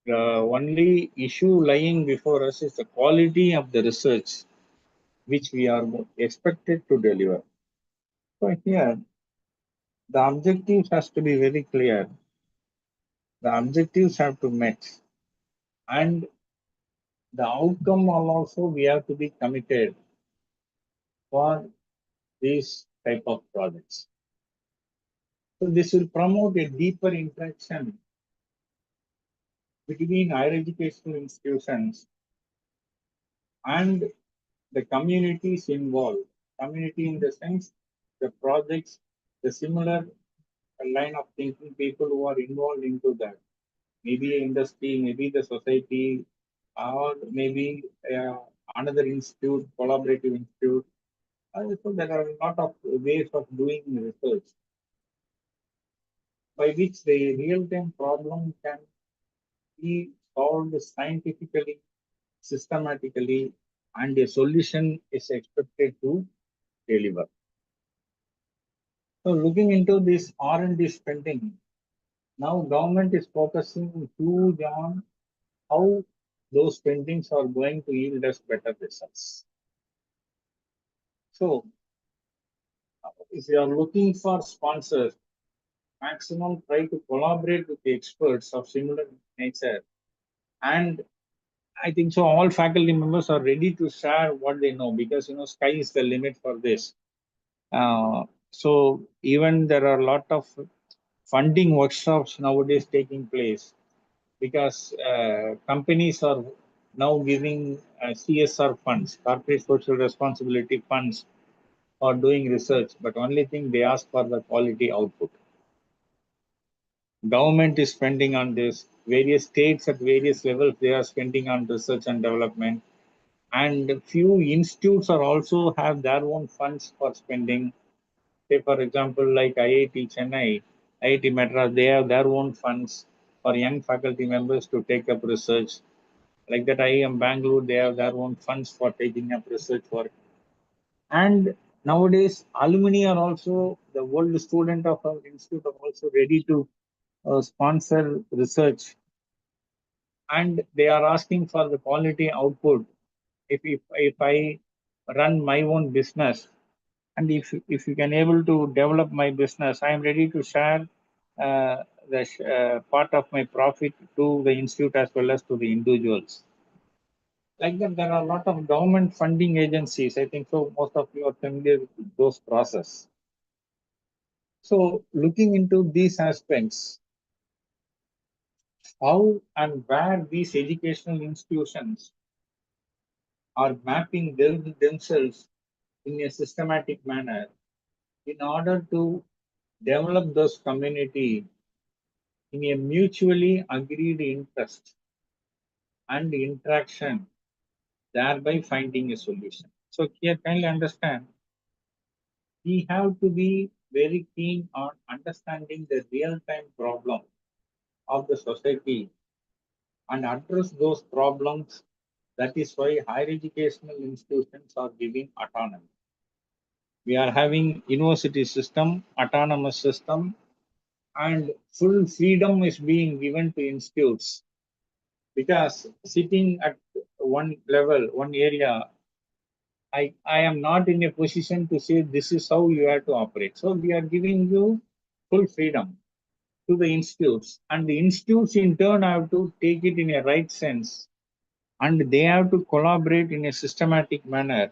The only issue lying before us is the quality of the research which we are expected to deliver. So here, the objectives has to be very clear. The objectives have to match, and the outcome also we have to be committed for these type of projects. So this will promote a deeper interaction between higher educational institutions and the communities involved. Community in the sense the projects, the similar line of thinking people who are involved into that. Maybe industry, maybe the society, or maybe another institute, collaborative institute. So there are a lot of ways of doing research by which the real-time problem can be solved scientifically, systematically, and a solution is expected to deliver. So looking into this R&D spending, now government is focusing huge on how those spendings are going to yield us better results. So if you are looking for sponsors, maximum try to collaborate with the experts of similar nature. And I think so all faculty members are ready to share what they know because sky is the limit for this. So even there are a lot of funding workshops nowadays taking place because companies are now giving CSR funds, corporate social responsibility funds, for doing research, but only thing they ask for the quality output. Government is spending on this. Various states at various levels they are spending on research and development, and few institutes are also have their own funds for spending. Say for example, like IIT Chennai, IIT Madras, they have their own funds for young faculty members to take up research. Like that, IIM Bangalore, they have their own funds for taking up research work. And nowadays, alumni are also, the world student of our institute are also ready to sponsor research. And they are asking for the quality output. If I run my own business, and if you can able to develop my business, I am ready to share the part of my profit to the institute as well as to the individuals. Like that, there are a lot of government funding agencies. I think so. Most of you are familiar with those process. So, looking into these aspects, how and where these educational institutions are mapping themselves in a systematic manner in order to develop those community in a mutually agreed interest and interaction, thereby finding a solution. So here kindly understand, we have to be very keen on understanding the real-time problem of the society and address those problems. That is why higher educational institutions are giving autonomy. We are having university system, autonomous system, and full freedom is being given to institutes, because sitting at one level, one area, I am not in a position to say this is how you have to operate. So we are giving you full freedom to the institutes, and the institutes in turn have to take it in a right sense, and they have to collaborate in a systematic manner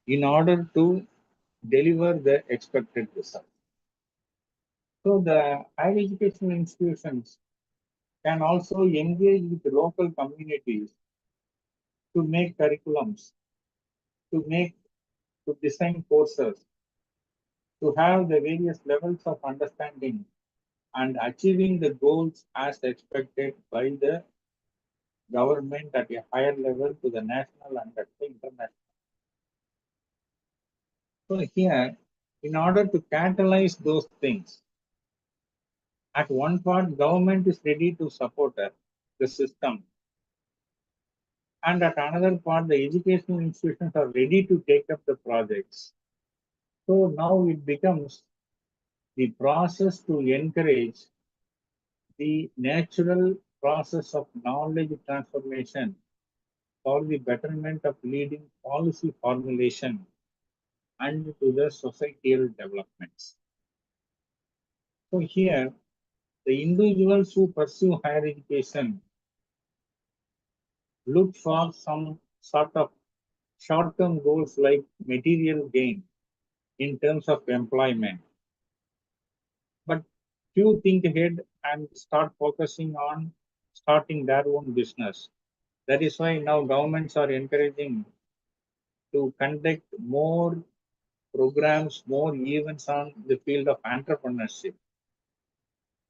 in order to deliver the expected result. So the higher educational institutions can also engage with local communities to make curriculums, to make, to design courses, to have the various levels of understanding and achieving the goals as expected by the government at a higher level to the national and at the international. So here, in order to catalyze those things, at one part, government is ready to support the system, and at another part, the educational institutions are ready to take up the projects. So now it becomes the process to encourage the natural process of knowledge transformation for the betterment of leading policy formulation and to the societal developments. So here, the individuals who pursue higher education look for some sort of short-term goals like material gain in terms of employment. But few think ahead and start focusing on starting their own business. That is why now governments are encouraging to conduct more programs, more events on the field of entrepreneurship.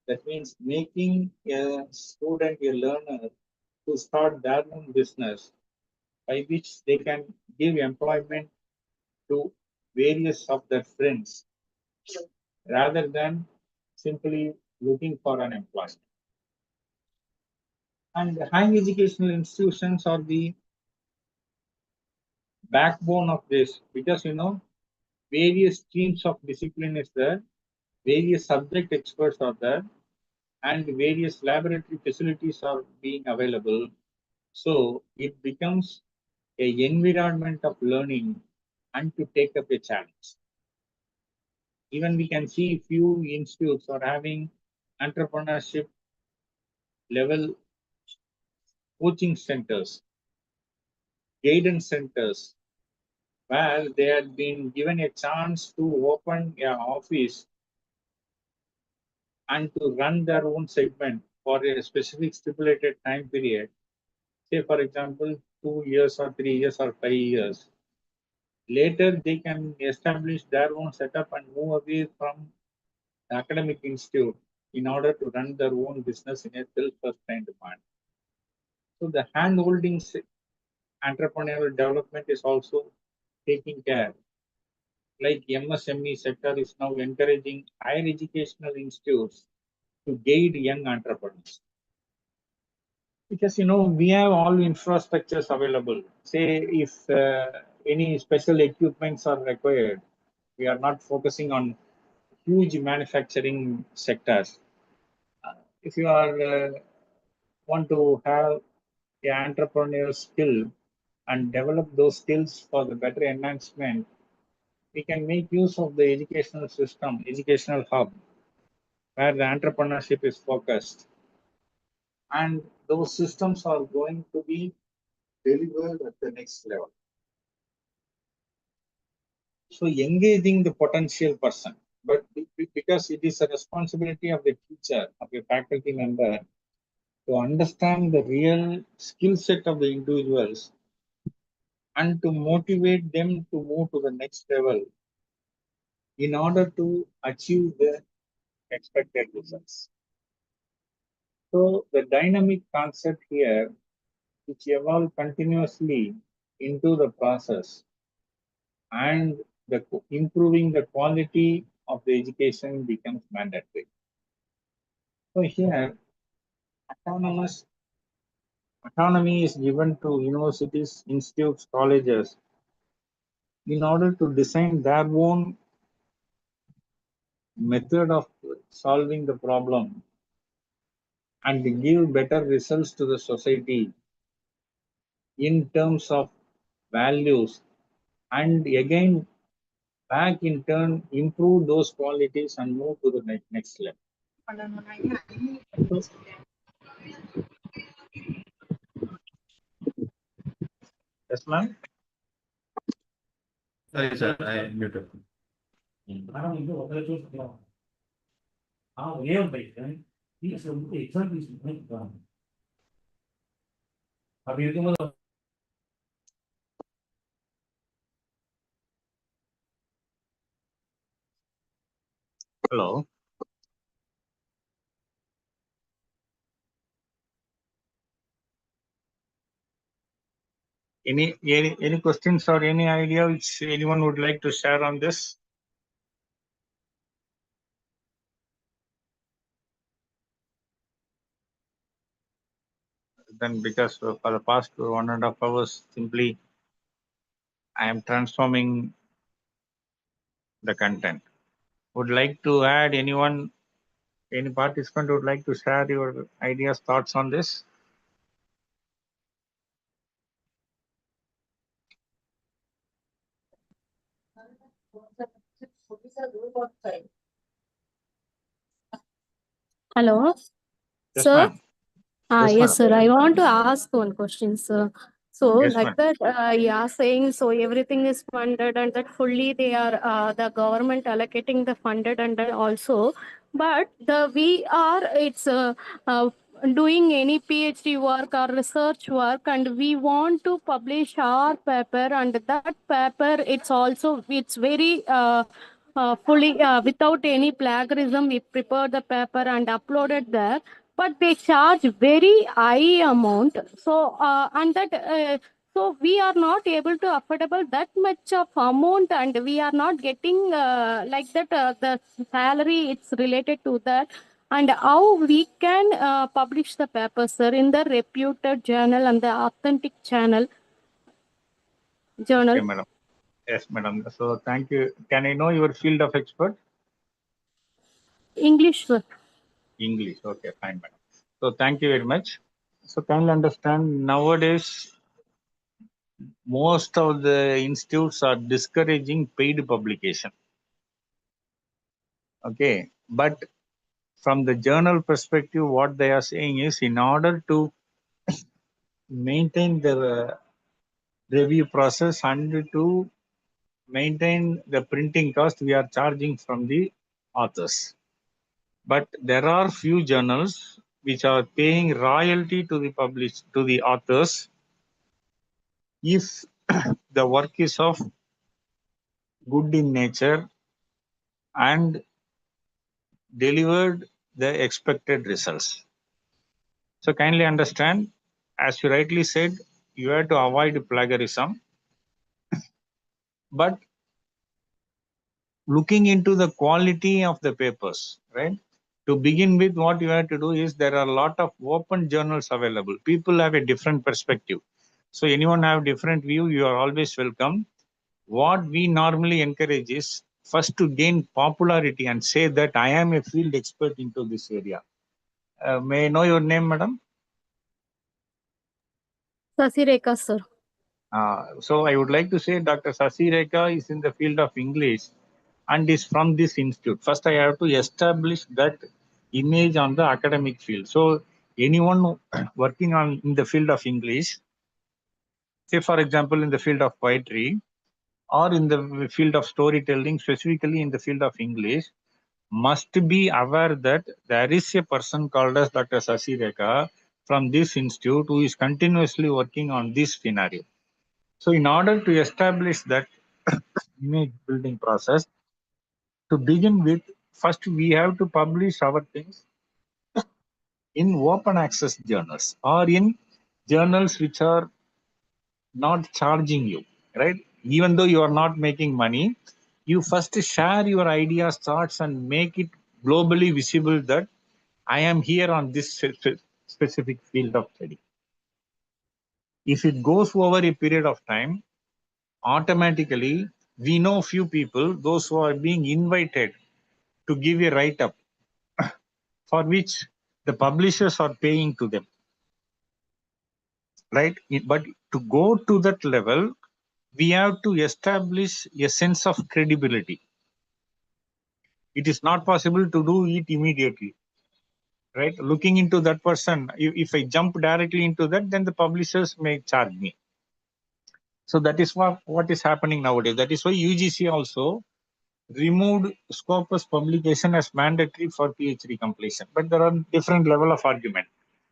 That means making a student, a learner, to start their own business by which they can give employment to various of their friends rather than simply looking for an employment. And the higher educational institutions are the backbone of this, because various streams of discipline is there, various subject experts are there, and various laboratory facilities are being available. So it becomes a environment of learning and to take up a challenge. Even we can see few institutes are having entrepreneurship level coaching centers, guidance centers, where they had been given a chance to open an office and to run their own segment for a specific stipulated time period, say for example 2 years or 3 years or 5 years. Later they can establish their own setup and move away from the academic institute in order to run their own business in a self-sustained manner. So the hand-holding entrepreneurial development is also taking care. Like MSME sector is now encouraging higher educational institutes to guide young entrepreneurs. Because we have all infrastructures available. Say if any special equipments are required, we are not focusing on huge manufacturing sectors. If you are want to have the entrepreneurial skill and develop those skills for the better enhancement, we can make use of the educational system, educational hub, where the entrepreneurship is focused. And those systems are going to be delivered at the next level. So engaging the potential person, but because it is a responsibility of the teacher, of a faculty member, to understand the real skill set of the individuals and to motivate them to move to the next level in order to achieve the expected results. So the dynamic concept here, which evolve continuously into the process and improving the quality of the education becomes mandatory. So here, autonomy is given to universities, institutes, colleges in order to design their own method of solving the problem and give better results to the society in terms of values, and again back in turn improve those qualities and move to the next level. Yes, ma'am. Sorry, sir, I muted. Hello. Any questions or any idea which anyone would like to share on this? Then because for the past 1.5 hours simply I am transforming the content. Would like to add anyone, any participant would like to share your ideas, thoughts on this? Hello, Yes, sir. ma'am. Yes, Yes, madam. sir. I want to ask one question, sir. So, Yes, like ma'am. that, yeah, saying so everything is funded and that fully they are the government allocating the funded and then also, but the we are uh, doing any PhD work or research work and we want to publish our paper and that paper it's very fully without any plagiarism we prepared the paper and uploaded there, but they charge very high amount, so and that so we are not able to affordable that much of amount and we are not getting like that the salary it's related to that, and how we can publish the paper, sir, in the reputed journal and the authentic journal. Okay, madam. Yes, madam. So thank you. Can I know your field of expert? English, sir. English. Okay, fine, madam. So thank you very much. So kindly understand nowadays most of the institutes are discouraging paid publication. Okay, but from the journal perspective, what they are saying is in order to maintain the review process and to maintain the printing cost, we are charging from the authors. But there are few journals which are paying royalty to the authors if the work is of good in nature and delivered the expected results. So kindly understand, as you rightly said, you have to avoid plagiarism, but looking into the quality of the papers, right? To begin with, what you have to do is there are a lot of open journals available. People have a different perspective. So anyone have different view, you are always welcome. What we normally encourage is first to gain popularity and say that I am a field expert into this area. May I know your name, madam? Sasireka, sir. So I would like to say Dr. Sasi Rekha is in the field of English and is from this institute. First, I have to establish that image on the academic field. So anyone working on in the field of English, say for example in the field of poetry or in the field of storytelling, specifically in the field of English, must be aware that there is a person called as Dr. Sasi Rekha from this institute who is continuously working on this scenario. So in order to establish that image building process, to begin with, first we have to publish our things in open access journals or in journals which are not charging you, right? Even though you are not making money, you first share your ideas, thoughts, and make it globally visible that I am here on this specific field of study. If it goes over a period of time, automatically we know few people, those who are being invited to give a write-up for which the publishers are paying to them, right? But to go to that level, we have to establish a sense of credibility. It is not possible to do it immediately, right? Looking into that person, if I jump directly into that, then the publishers may charge me. So that is what is happening nowadays. That is why UGC also removed Scopus publication as mandatory for PhD completion. But there are different level of argument.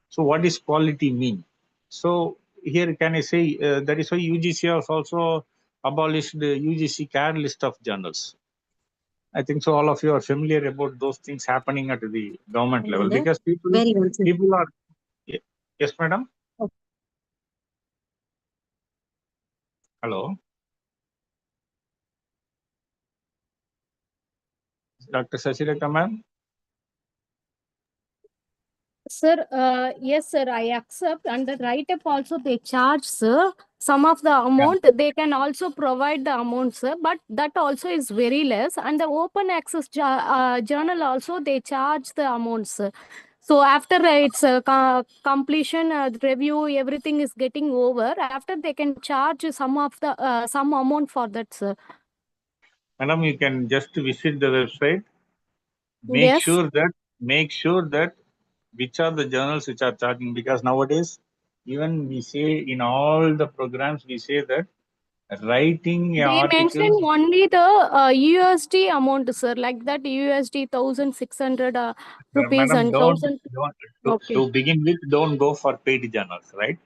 So what does quality mean? So here can I say that is why UGC has also abolished the UGC CAR list of journals. I think so all of you are familiar about those things happening at the government level because Very well said. people are, yes, madam. Okay. Hello. Dr. Sachilekha ma'am. Sir, yes, sir, I accept. And the write-up also they charge, sir. Some of the amount they can also provide the amount, sir, but that also is very less. And the open access journal also they charge the amount, sir. So after its completion, review, everything is getting over. After they can charge some of the some amount for that, sir. Madam, you can just visit the website. Yes. Make sure that which are the journals which are charging, because nowadays even we say in all the programs we say that writing They an article. mentioned only the USD amount, sir, like that USD 1,600 rupees Madam, and 1,000. Okay. to begin with, don't go for paid journals, right?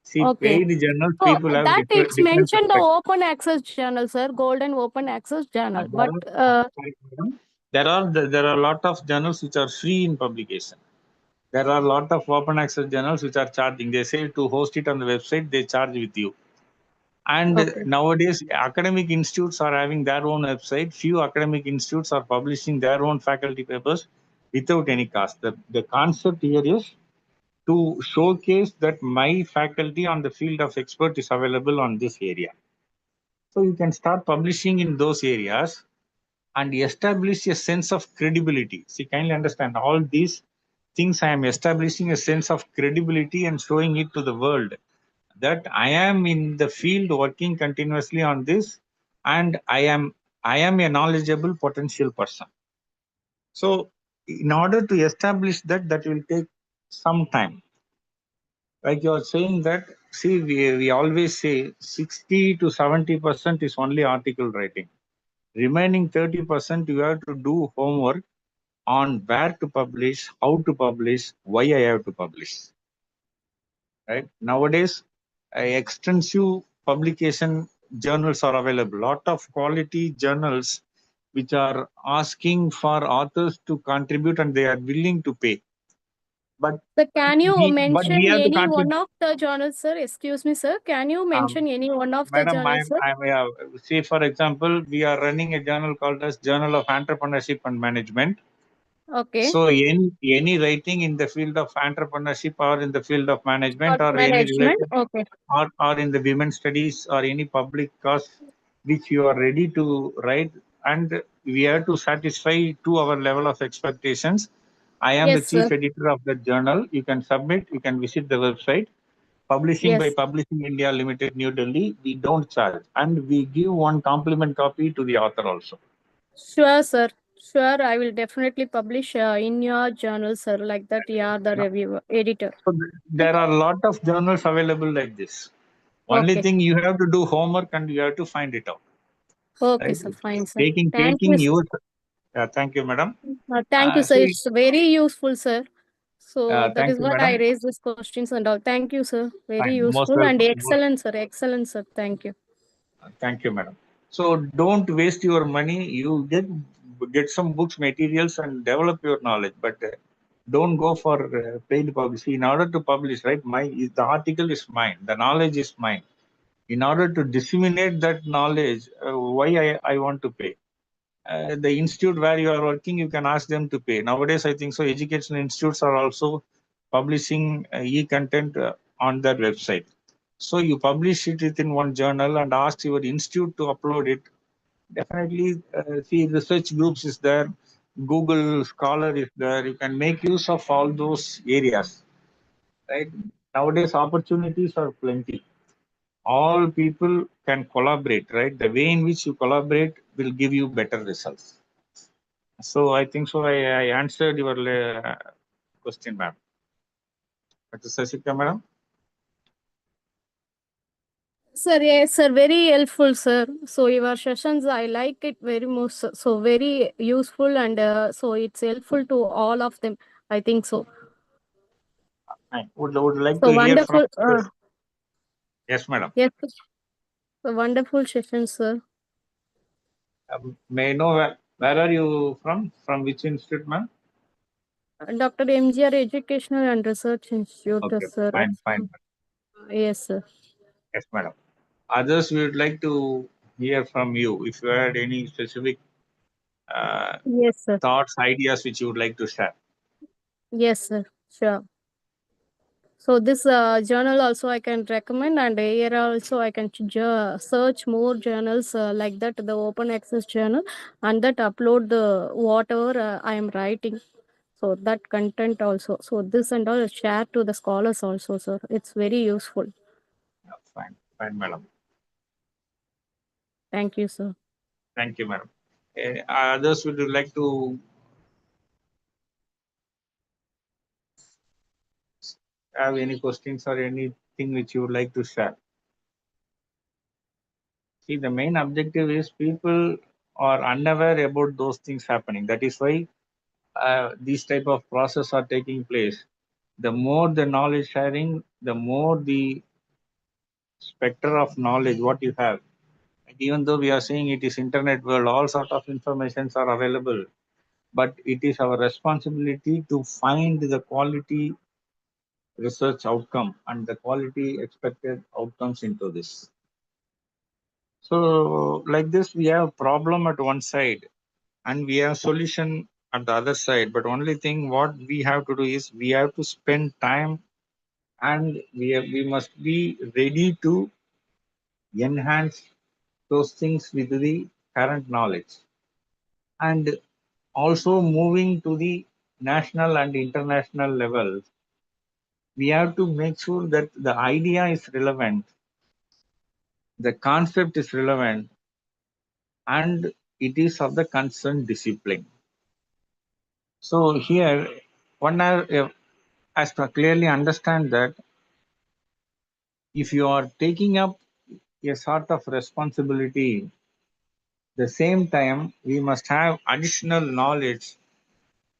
See, Okay. paid journals, So people have that it's different mentioned the perspectives. open access journal, sir, golden open access journal. And But there are a lot of journals which are free in publication. There are a lot of open access journals which are charging. They say to host it on the website, they charge with you. And okay. nowadays, academic institutes are having their own website. Few academic institutes are publishing their own faculty papers without any cost. The concept here is to showcase that my faculty on the field of expert is available on this area. So you can start publishing in those areas and establish a sense of credibility. See, kindly understand all these things. I am establishing a sense of credibility and showing it to the world that I am in the field working continuously on this, and I am a knowledgeable potential person. So in order to establish that will take some time. Like you are saying that, see, we always say 60 to 70% is only article writing. Remaining 30% you have to do homework on where to publish, how to publish, why I have to publish. Right? Nowadays, extensive publication journals are available. Lot of quality journals which are asking for authors to contribute and they are willing to pay. But can you mention we have to any one of the journals, sir? Excuse me, sir. Can you mention any one of the journals, sir? Say, for example, we are running a journal called as Journal of Entrepreneurship and Management. Okay. So any writing in the field of entrepreneurship or in the field of management or any related, okay, or in the women's studies or any public cause which you are ready to write, and we have to satisfy to our level of expectations. I am yes, the chief sir. editor of the journal. You can submit, you can visit the website. Publishing by Yes. Publishing India Limited, New Delhi, we don't charge, and we give one compliment copy to the author also. Sure, sir. Sure, I will definitely publish in your journal, sir, like that. Yeah, the reviewer, editor. So there are a lot of journals available like this. Only Okay. thing you have to do homework and you have to find it out. Okay, Right? sir. Fine, sir. Taking you, your. Thank you, madam. thank you, sir. So It's very useful, sir. So that Thank is you, what I madam. raised these questions and all. Thank you, sir. Very Fine. Most useful and welcome. excellent, sir. Excellent, sir. Thank you. Thank you, madam. So don't waste your money. You get some books, materials, and develop your knowledge. But don't go for paid publicity. In order to publish, right? The article is mine. The knowledge is mine. In order to disseminate that knowledge, why I want to pay? The institute where you are working, you can ask them to pay. Nowadays, I think so. Educational institutes are also publishing e-content on their website. So you publish it within one journal and ask your institute to upload it. Definitely, see, research groups is there, Google Scholar is there. You can make use of all those areas, right? Nowadays, opportunities are plenty. All people can collaborate, right? The way in which you collaborate will give you better results. So I think so. I answered your question, ma'am. Dr. Sasika, madam. Sir, yes, sir. Very helpful, sir. So your sessions, I like it very much. So very useful and so it's helpful to all of them. I think so. I would like So to hear from. wonderful. Yes, madam. Yes, sir. So wonderful session, sir. May I know where are you from? From which institute, ma'am? Dr. MGR Educational and Research Institute, Okay, sir. fine, fine. Yes, sir. Yes, madam. Others, we would like to hear from you. If you had any specific Yes, sir. thoughts, ideas which you would like to share. Yes, sir. Sure. So this journal also I can recommend, and here also I can search more journals like that, the open access journal, and that upload the whatever I am writing. So that content also. So this and all share to the scholars also, sir. It's very useful. Fine, fine, madam. Thank you, sir. Thank you, madam. Others, would you like to have any questions or anything which you would like to share? See, the main objective is people are unaware about those things happening. That is why these type of process are taking place. The more the knowledge sharing, the more the specter of knowledge what you have. And even though we are saying it is internet world, all sort of informations are available, but it is our responsibility to find the quality research outcome and the quality expected outcomes into this. So like this, we have problem at one side and we have solution at the other side. But only thing what we have to do is we have to spend time and we must be ready to enhance those things with the current knowledge. And also moving to the national and international level, we have to make sure that the idea is relevant, the concept is relevant, and it is of the concerned discipline. So here, one has to clearly understand that if you are taking up a sort of responsibility, the same time we must have additional knowledge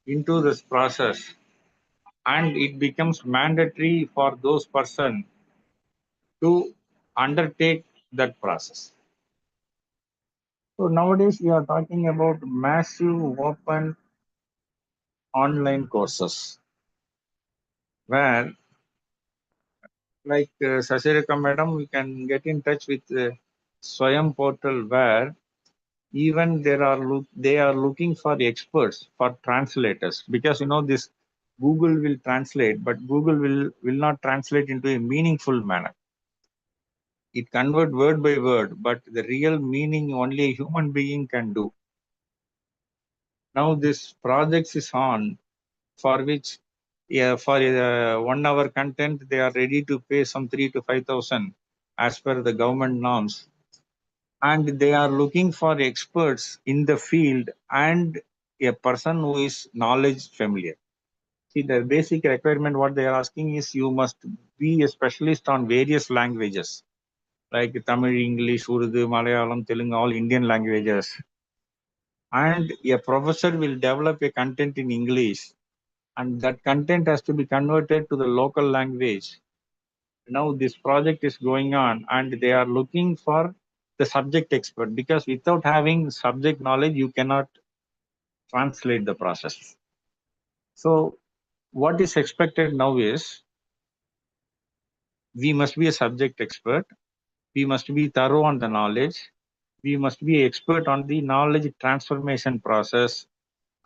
into this process, and it becomes mandatory for those person to undertake that process. So nowadays we are talking about massive open online courses where like Sasirika madam, we can get in touch with Swayam portal where even they are looking for experts for translators, because you know this Google will translate, but Google will not translate into a meaningful manner. It convert word by word, but the real meaning only a human being can do. Now this project is on, for which for 1 hour content they are ready to pay some 3 to 5,000 as per the government norms, and they are looking for experts in the field and a person who is knowledge familiar. See, the basic requirement what they are asking is you must be a specialist on various languages like Tamil, English, Urdu, Malayalam, Telugu, all Indian languages. And a professor will develop a content in English and that content has to be converted to the local language. Now this project is going on and they are looking for the subject expert, because without having subject knowledge, you cannot translate the process. So what is expected now is we must be a subject expert. We must be thorough on the knowledge. We must be expert on the knowledge transformation process,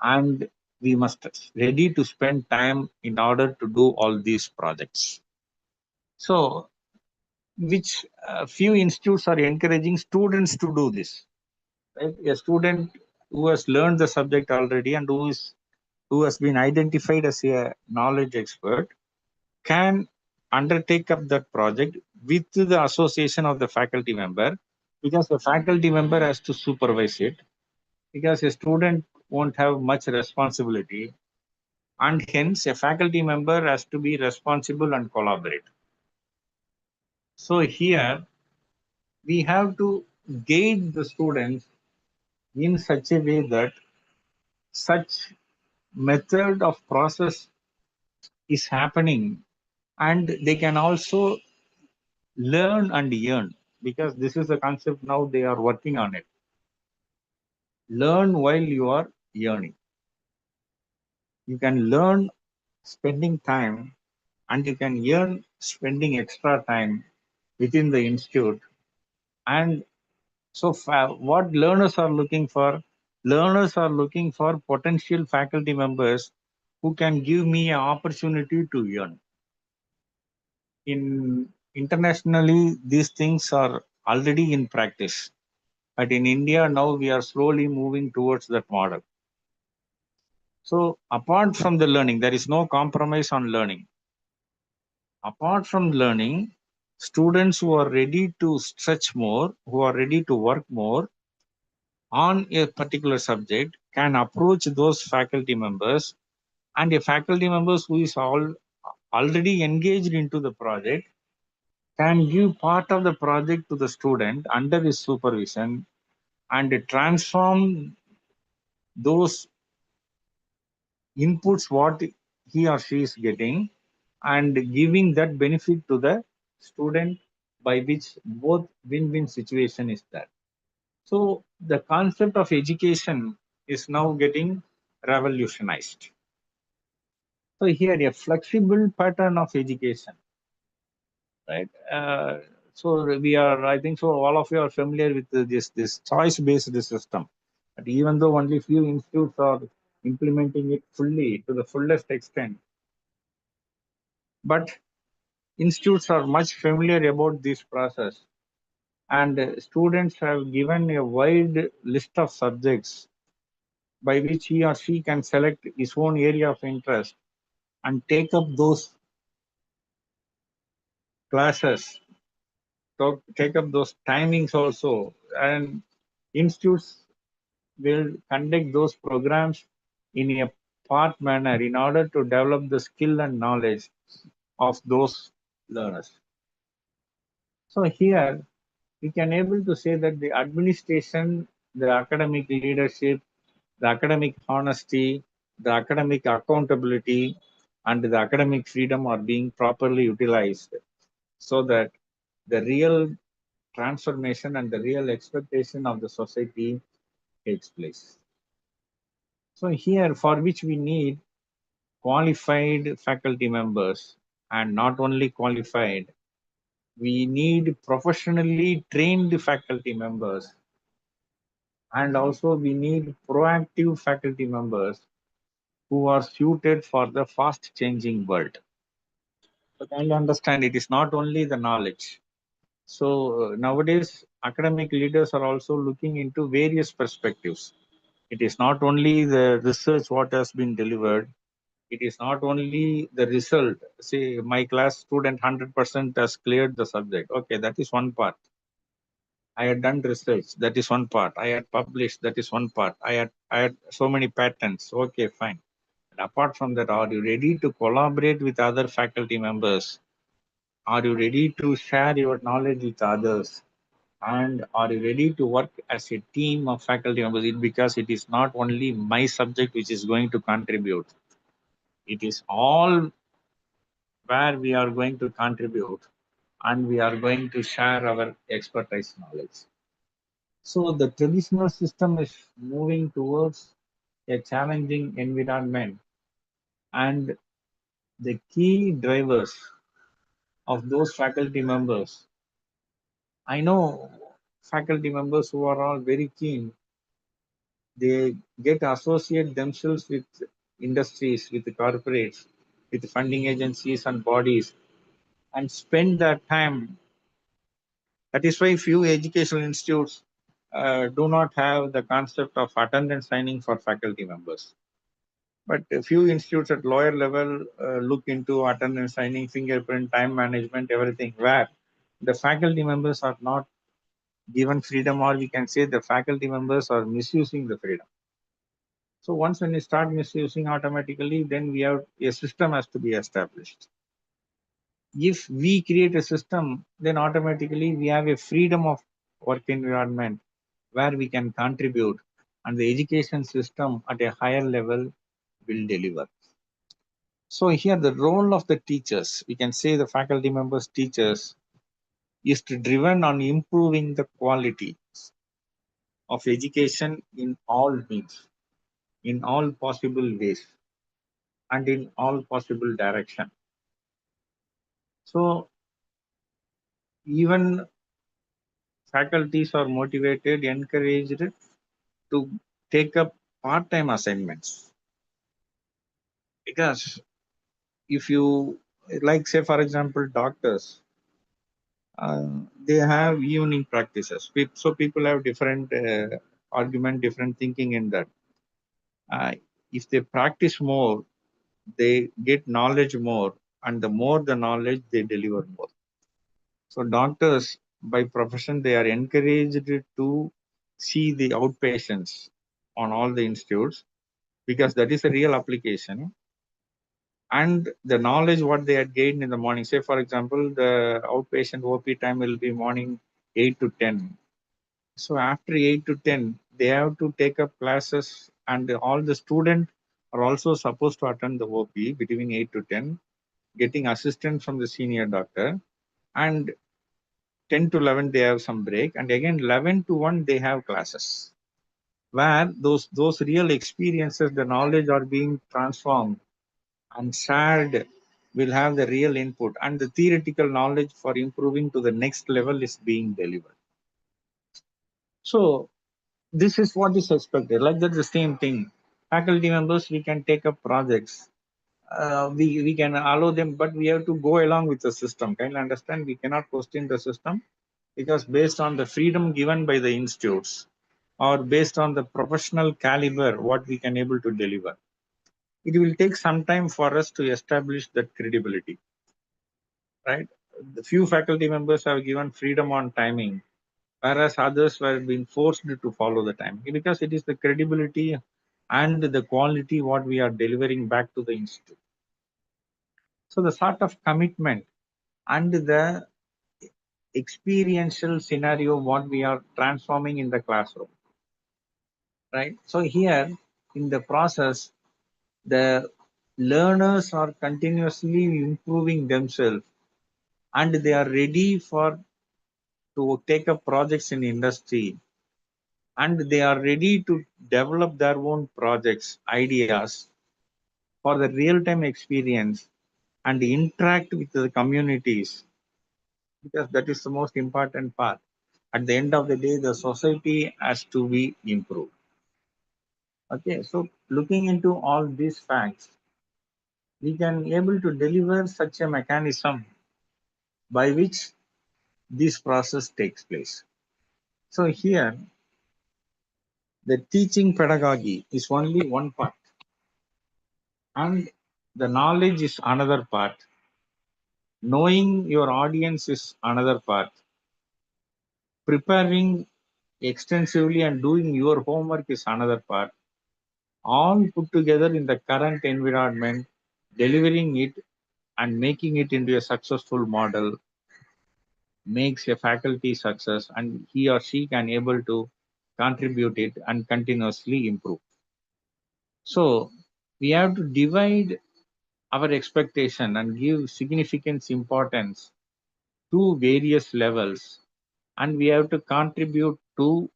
and we must ready to spend time in order to do all these projects. So which few institutes are encouraging students to do this, right? A student who has learned the subject already and who has been identified as a knowledge expert can undertake up that project with the association of the faculty member, because the faculty member has to supervise it, because a student won't have much responsibility, and hence a faculty member has to be responsible and collaborate. So here we have to guide the students in such a way that such method of process is happening, and they can also learn and earn, because this is the concept now they are working on it. Learn while you are earning. You can learn spending time, and you can earn spending extra time within the institute. And so what learners are looking for? Learners are looking for potential faculty members who can give me an opportunity to earn. In internationally, these things are already in practice. But in India, now we are slowly moving towards that model. So apart from the learning, there is no compromise on learning. Apart from learning, students who are ready to stretch more, who are ready to work more on a particular subject, can approach those faculty members, and a faculty members who is already engaged into the project can give part of the project to the student under his supervision and transform those inputs what he or she is getting and giving that benefit to the student, by which both win-win situation is there. So the concept of education is now getting revolutionized. So here a flexible pattern of education, right? So we are, I think so all of you are familiar with this choice-based system. But even though only few institutes are implementing it fully to the fullest extent, but institutes are much familiar about this process, and students have given a wide list of subjects by which he or she can select his own area of interest and take up those classes, take up those timings also, and institutes will conduct those programs in a part manner in order to develop the skill and knowledge of those learners. So here we can able to say that the administration, the academic leadership, the academic honesty, the academic accountability, and the academic freedom are being properly utilized, so that the real transformation and the real expectation of the society takes place. So here, for which we need qualified faculty members, and not only qualified, we need professionally trained faculty members, and also we need proactive faculty members who are suited for the fast changing world. So kindly understand, it is not only the knowledge. So nowadays academic leaders are also looking into various perspectives. It is not only the research what has been delivered, it is not only the result. Say my class student 100% has cleared the subject. Okay, that is one part. I had done research, that is one part. I had published, that is one part. I had so many patents. Okay, fine. And apart from that, are you ready to collaborate with other faculty members? Are you ready to share your knowledge with others? And are you ready to work as a team of faculty members? Because it is not only my subject which is going to contribute. It is all where we are going to contribute and we are going to share our expertise knowledge. So the traditional system is moving towards a challenging environment, and the key drivers of those faculty members, I know faculty members who are all very keen, they get associate themselves with industries, with corporates, with funding agencies and bodies, and spend that time. That is why few educational institutes do not have the concept of attendance signing for faculty members. But a few institutes at lower level look into attendance signing, fingerprint, time management, everything, where the faculty members are not given freedom, or we can say the faculty members are misusing the freedom. So once when you start misusing, automatically then we have a system has to be established. If we create a system, then automatically we have a freedom of work environment where we can contribute, and the education system at a higher level will deliver. So here the role of the teachers, we can say the faculty members, teachers, is to driven on improving the quality of education in all means, in all possible ways, and in all possible direction. So even faculties are motivated, encouraged to take up part-time assignments, because if you, like say for example doctors, they have evening practices. So people have different argument, different thinking in that. If they practice more, they get knowledge more, and the more the knowledge, they deliver more. So doctors, by profession, they are encouraged to see the outpatients on all the institutes, because that is a real application. And the knowledge what they had gained in the morning, say for example, the outpatient OP time will be morning 8 to 10. So after 8 to 10, they have to take up classes, and all the students are also supposed to attend the OP between 8 to 10, getting assistance from the senior doctor. And 10 to 11, they have some break. And again, 11 to 1, they have classes where those real experiences, the knowledge are being transformed and shared, will have the real input, and the theoretical knowledge for improving to the next level is being delivered. So this is what is expected. Like that's the same thing. Faculty members, we can take up projects. We can allow them, but we have to go along with the system. Can you understand? We cannot question the system, because based on the freedom given by the institutes, or based on the professional caliber, what we can able to deliver, it will take some time for us to establish that credibility, right? The few faculty members have given freedom on timing, whereas others were being forced to follow the time, because it is the credibility and the quality what we are delivering back to the institute. So the sort of commitment and the experiential scenario what we are transforming in the classroom, right? So here in the process, the learners are continuously improving themselves, and they are ready for to take up projects in industry, and they are ready to develop their own projects, ideas for the real-time experience, and interact with the communities, because that is the most important part. At the end of the day, the society has to be improved. Okay, so looking into all these facts, we can able to deliver such a mechanism by which this process takes place. So here, the teaching pedagogy is only one part, and the knowledge is another part. Knowing your audience is another part. Preparing extensively and doing your homework is another part. All put together in the current environment, delivering it and making it into a successful model makes a faculty success, and he or she can able to contribute it and continuously improve. So we have to divide our expectation and give significant importance to various levels, and we have to contribute to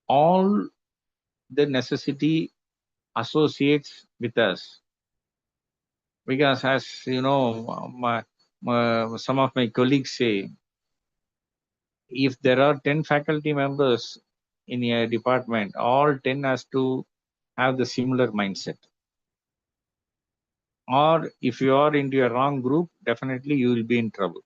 all the necessity associates with us. Because as you know, some of my colleagues say, if there are 10 faculty members in a department, all 10 has to have the similar mindset. Or if you are into a wrong group, definitely you will be in trouble.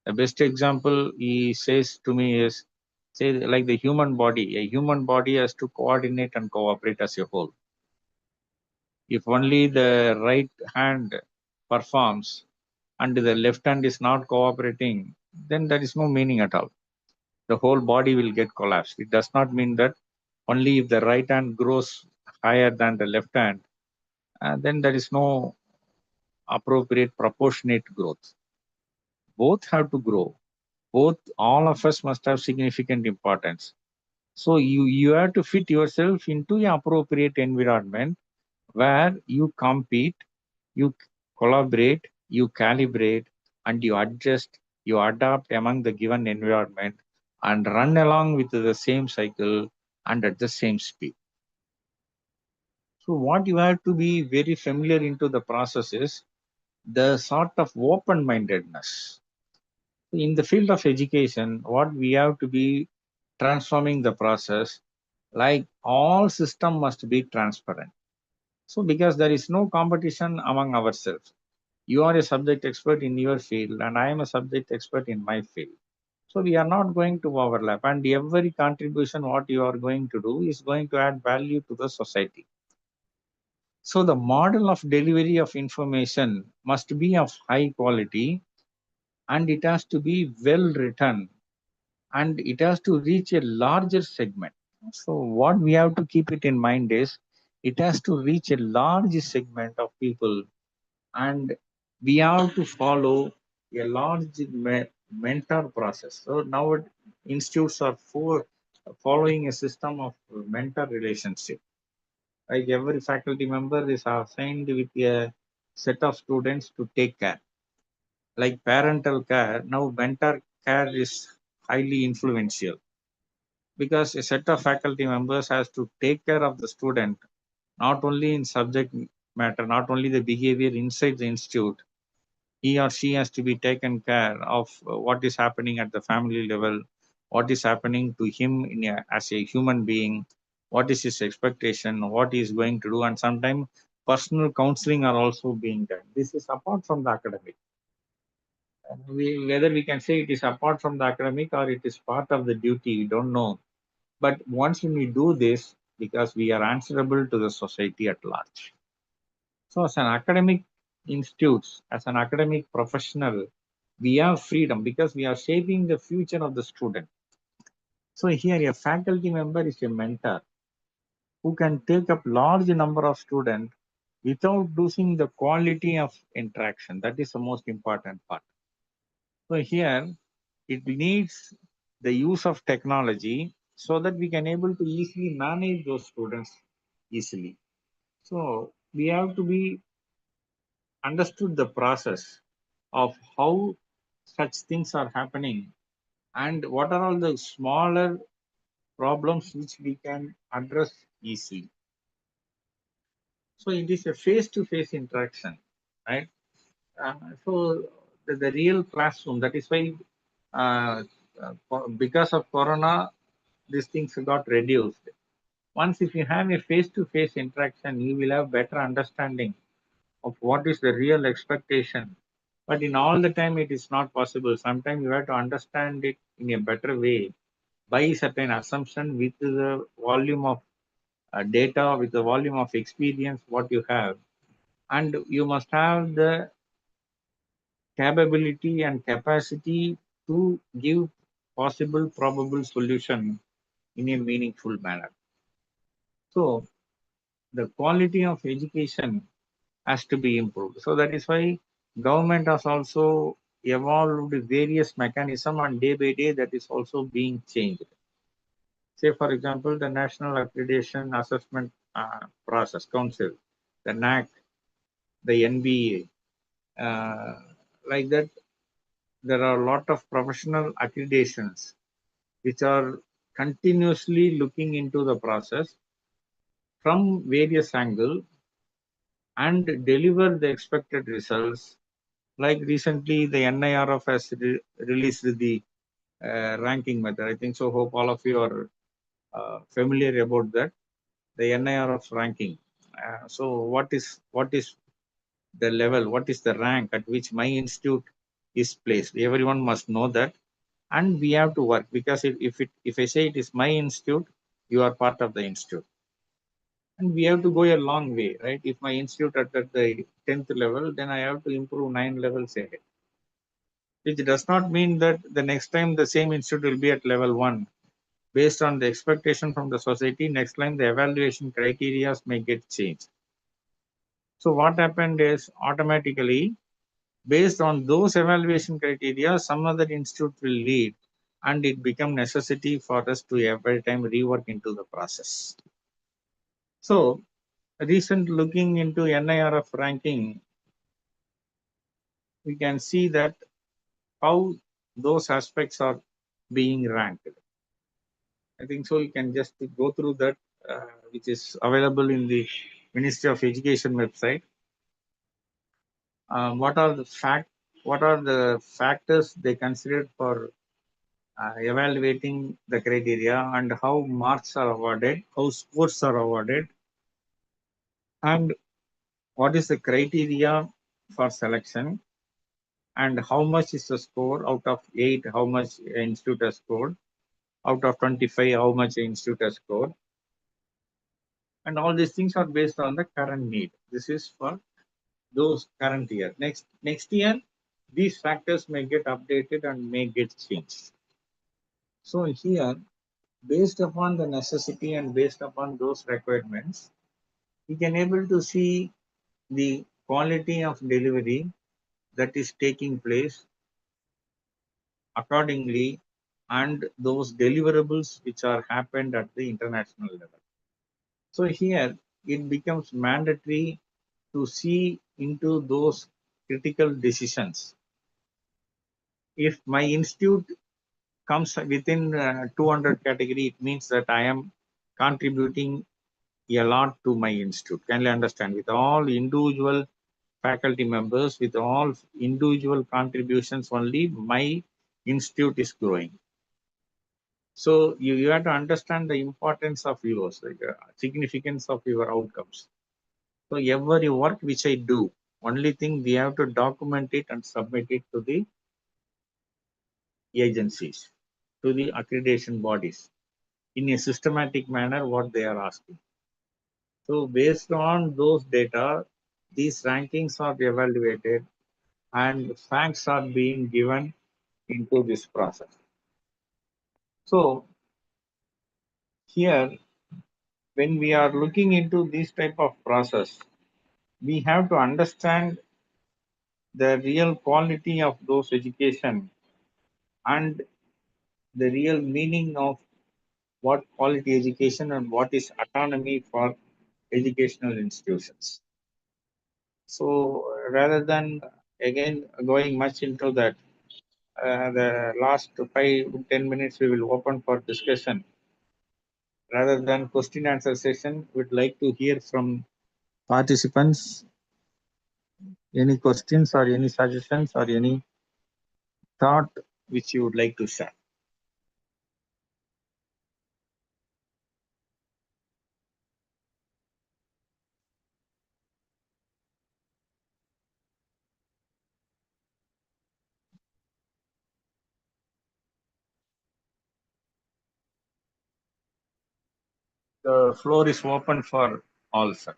The best example he says to me is, say like the human body. A human body has to coordinate and cooperate as a whole. If only the right hand performs and the left hand is not cooperating, then there is no meaning at all. The whole body will get collapsed. It does not mean that only if the right hand grows higher than the left hand, then there is no appropriate proportionate growth. Both have to grow. Both, all of us must have significant importance. So you have to fit yourself into an appropriate environment where you compete, you collaborate, you calibrate, and you adjust, you adapt among the given environment and run along with the same cycle and at the same speed. So what you have to be very familiar into the process is the sort of open-mindedness. In the field of education, what we have to be transforming the process, like all system must be transparent. So because there is no competition among ourselves. You are a subject expert in your field and I am a subject expert in my field. So we are not going to overlap, and every contribution what you are going to do is going to add value to the society. So the model of delivery of information must be of high quality, and it has to be well written, and it has to reach a larger segment. So what we have to keep it in mind is it has to reach a large segment of people, and we have to follow a large mentor process. So now institutes are following a system of mentor relationship. Like every faculty member is assigned with a set of students to take care. Like parental care, now mentor care is highly influential because a set of faculty members has to take care of the student, not only in subject matter, not only the behavior inside the institute. He or she has to be taken care of what is happening at the family level, what is happening to him as a human being, what is his expectation, what he is going to do, and sometimes personal counseling are also being done. This is apart from the academic. Whether we can say it is apart from the academic or it is part of the duty, we don't know. But once when we do this, because we are answerable to the society at large. So as an academic institutes, as an academic professional, we have freedom because we are shaping the future of the student. So here a faculty member is a mentor who can take up large number of students without losing the quality of interaction. That is the most important part. So here it needs the use of technology so that we can able to easily manage those students easily. So we have to be understood the process of how such things are happening and what are all the smaller problems which we can address easily. So it is a face-to-face interaction, right? So the real classroom, that is why because of Corona, these things got reduced. Once if you have a face-to-face interaction, you will have better understanding of what is the real expectation. But in all the time, it is not possible. Sometimes you have to understand it in a better way by certain assumption with the volume of data, with the volume of experience what you have. And you must have the capability and capacity to give possible, probable solution in a meaningful manner. So the quality of education has to be improved. So that is why government has also evolved various mechanism, and day by day that is also being changed. Say for example, the National Accreditation Assessment Process Council, the NAC, the NBA. Like that, there are a lot of professional accreditations which are continuously looking into the process from various angles and deliver the expected results. Like recently, the NIRF has released the ranking method. I think so. Hope all of you are familiar about that. The NIRF ranking. So, what is the level? What is the rank at which my institute is placed? Everyone must know that, and we have to work, because if I say it is my institute, you are part of the institute, and we have to go a long way, right? If my institute at the 10th level, then I have to improve 9 levels ahead. Which does not mean that the next time the same institute will be at level 1. Based on the expectation from the society, next time the evaluation criteria may get changed. So what happened is, automatically, based on those evaluation criteria, some other institute will lead, and it become necessity for us to every time rework into the process. So recent looking into NIRF ranking, we can see that how those aspects are being ranked. I think so. You can just go through that, which is available in the Ministry of Education website. What are the factors they considered for evaluating the criteria, and how marks are awarded, how scores are awarded, and what is the criteria for selection, and how much is the score out of 8, how much institute has scored, out of 25, how much institute has scored. And all these things are based on the current need. This is for those current year. Next year, these factors may get updated and may get changed. So here, based upon the necessity and based upon those requirements, we can able to see the quality of delivery that is taking place accordingly, and those deliverables which are happened at the international level. So here it becomes mandatory to see into those critical decisions. If my institute comes within 200 category, it means that I am contributing a lot to my institute. Can you understand? With all individual faculty members, with all individual contributions only, my institute is growing. So you have to understand the importance of yours, like, significance of your outcomes. So every work which I do, only thing we have to document it and submit it to the agencies, to the accreditation bodies in a systematic manner what they are asking. So based on those data, these rankings are evaluated and facts are being given into this process. So here, when we are looking into this type of process, we have to understand the real quality of those education and the real meaning of what quality education and what is autonomy for educational institutions. So rather than again going much into that, the last 5-10 minutes we will open for discussion. Rather than question answer session, we'd like to hear from participants any questions or any suggestions or any thought which you would like to share. The floor is open for all, sir.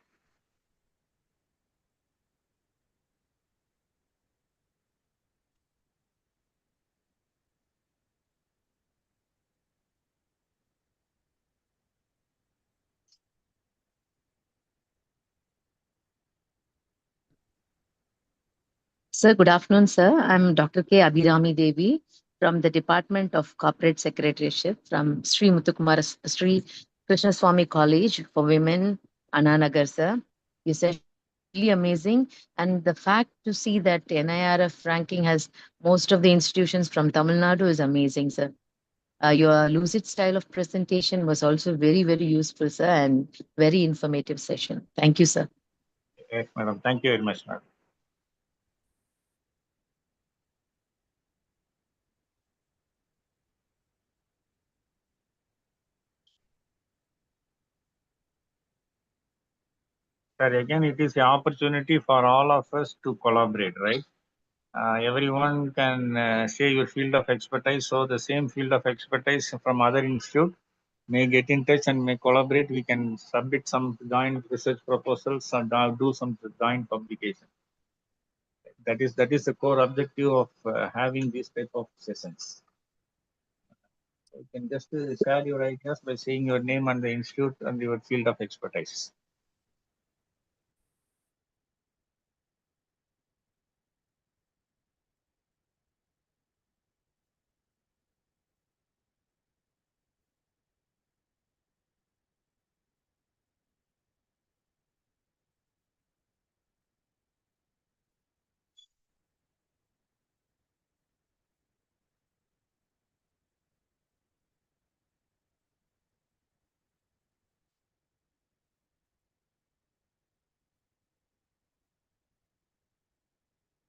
Sir, good afternoon, sir. I'm Dr. K. Abhirami Devi from the Department of Corporate Secretariat from Sri Muthukumar Sri Krishnaswamy College for Women, Anna Nagar, sir. You said really amazing. And the fact to see that NIRF ranking has most of the institutions from Tamil Nadu is amazing, sir. Your lucid style of presentation was also very, very useful, sir, and very informative session. Thank you, sir. Yes, madam. Thank you very much, madam. Sir, again, it is an opportunity for all of us to collaborate, right? Everyone can share your field of expertise. So the same field of expertise from other institute may get in touch and may collaborate. We can submit some joint research proposals and do some joint publication. That is the core objective of having this type of sessions. You can just share your ideas by saying your name and the institute and your field of expertise.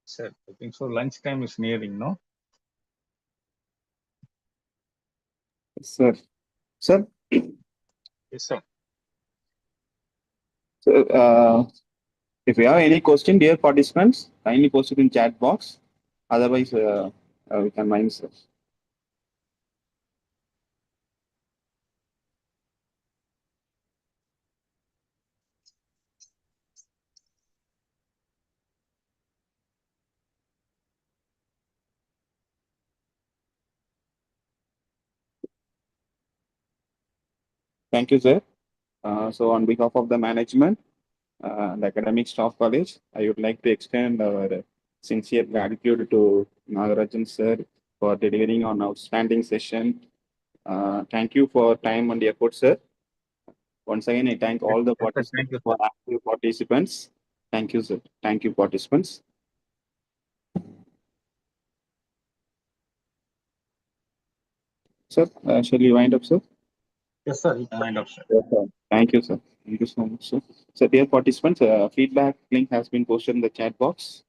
Sir, I think so. Lunchtime is nearing, no? Sir, sir, Yes, sir. so, if you have any question, dear participants, kindly post it in chat box. Otherwise, we can mind, sir. Thank you, sir. So on behalf of the management and academic staff college, I would like to extend our sincere gratitude to Nagarajan sir for delivering on outstanding session. Thank you for time and effort, sir. Once again, I thank all the Yes, sir. Thank participants you, for active participants. Thank you, sir. Thank you, participants. Sir, shall we wind up, sir? Yes, sir. You can wind up, sir. Yes, sir. Thank you, sir. Thank you so much, sir. So, dear participants, feedback link has been posted in the chat box.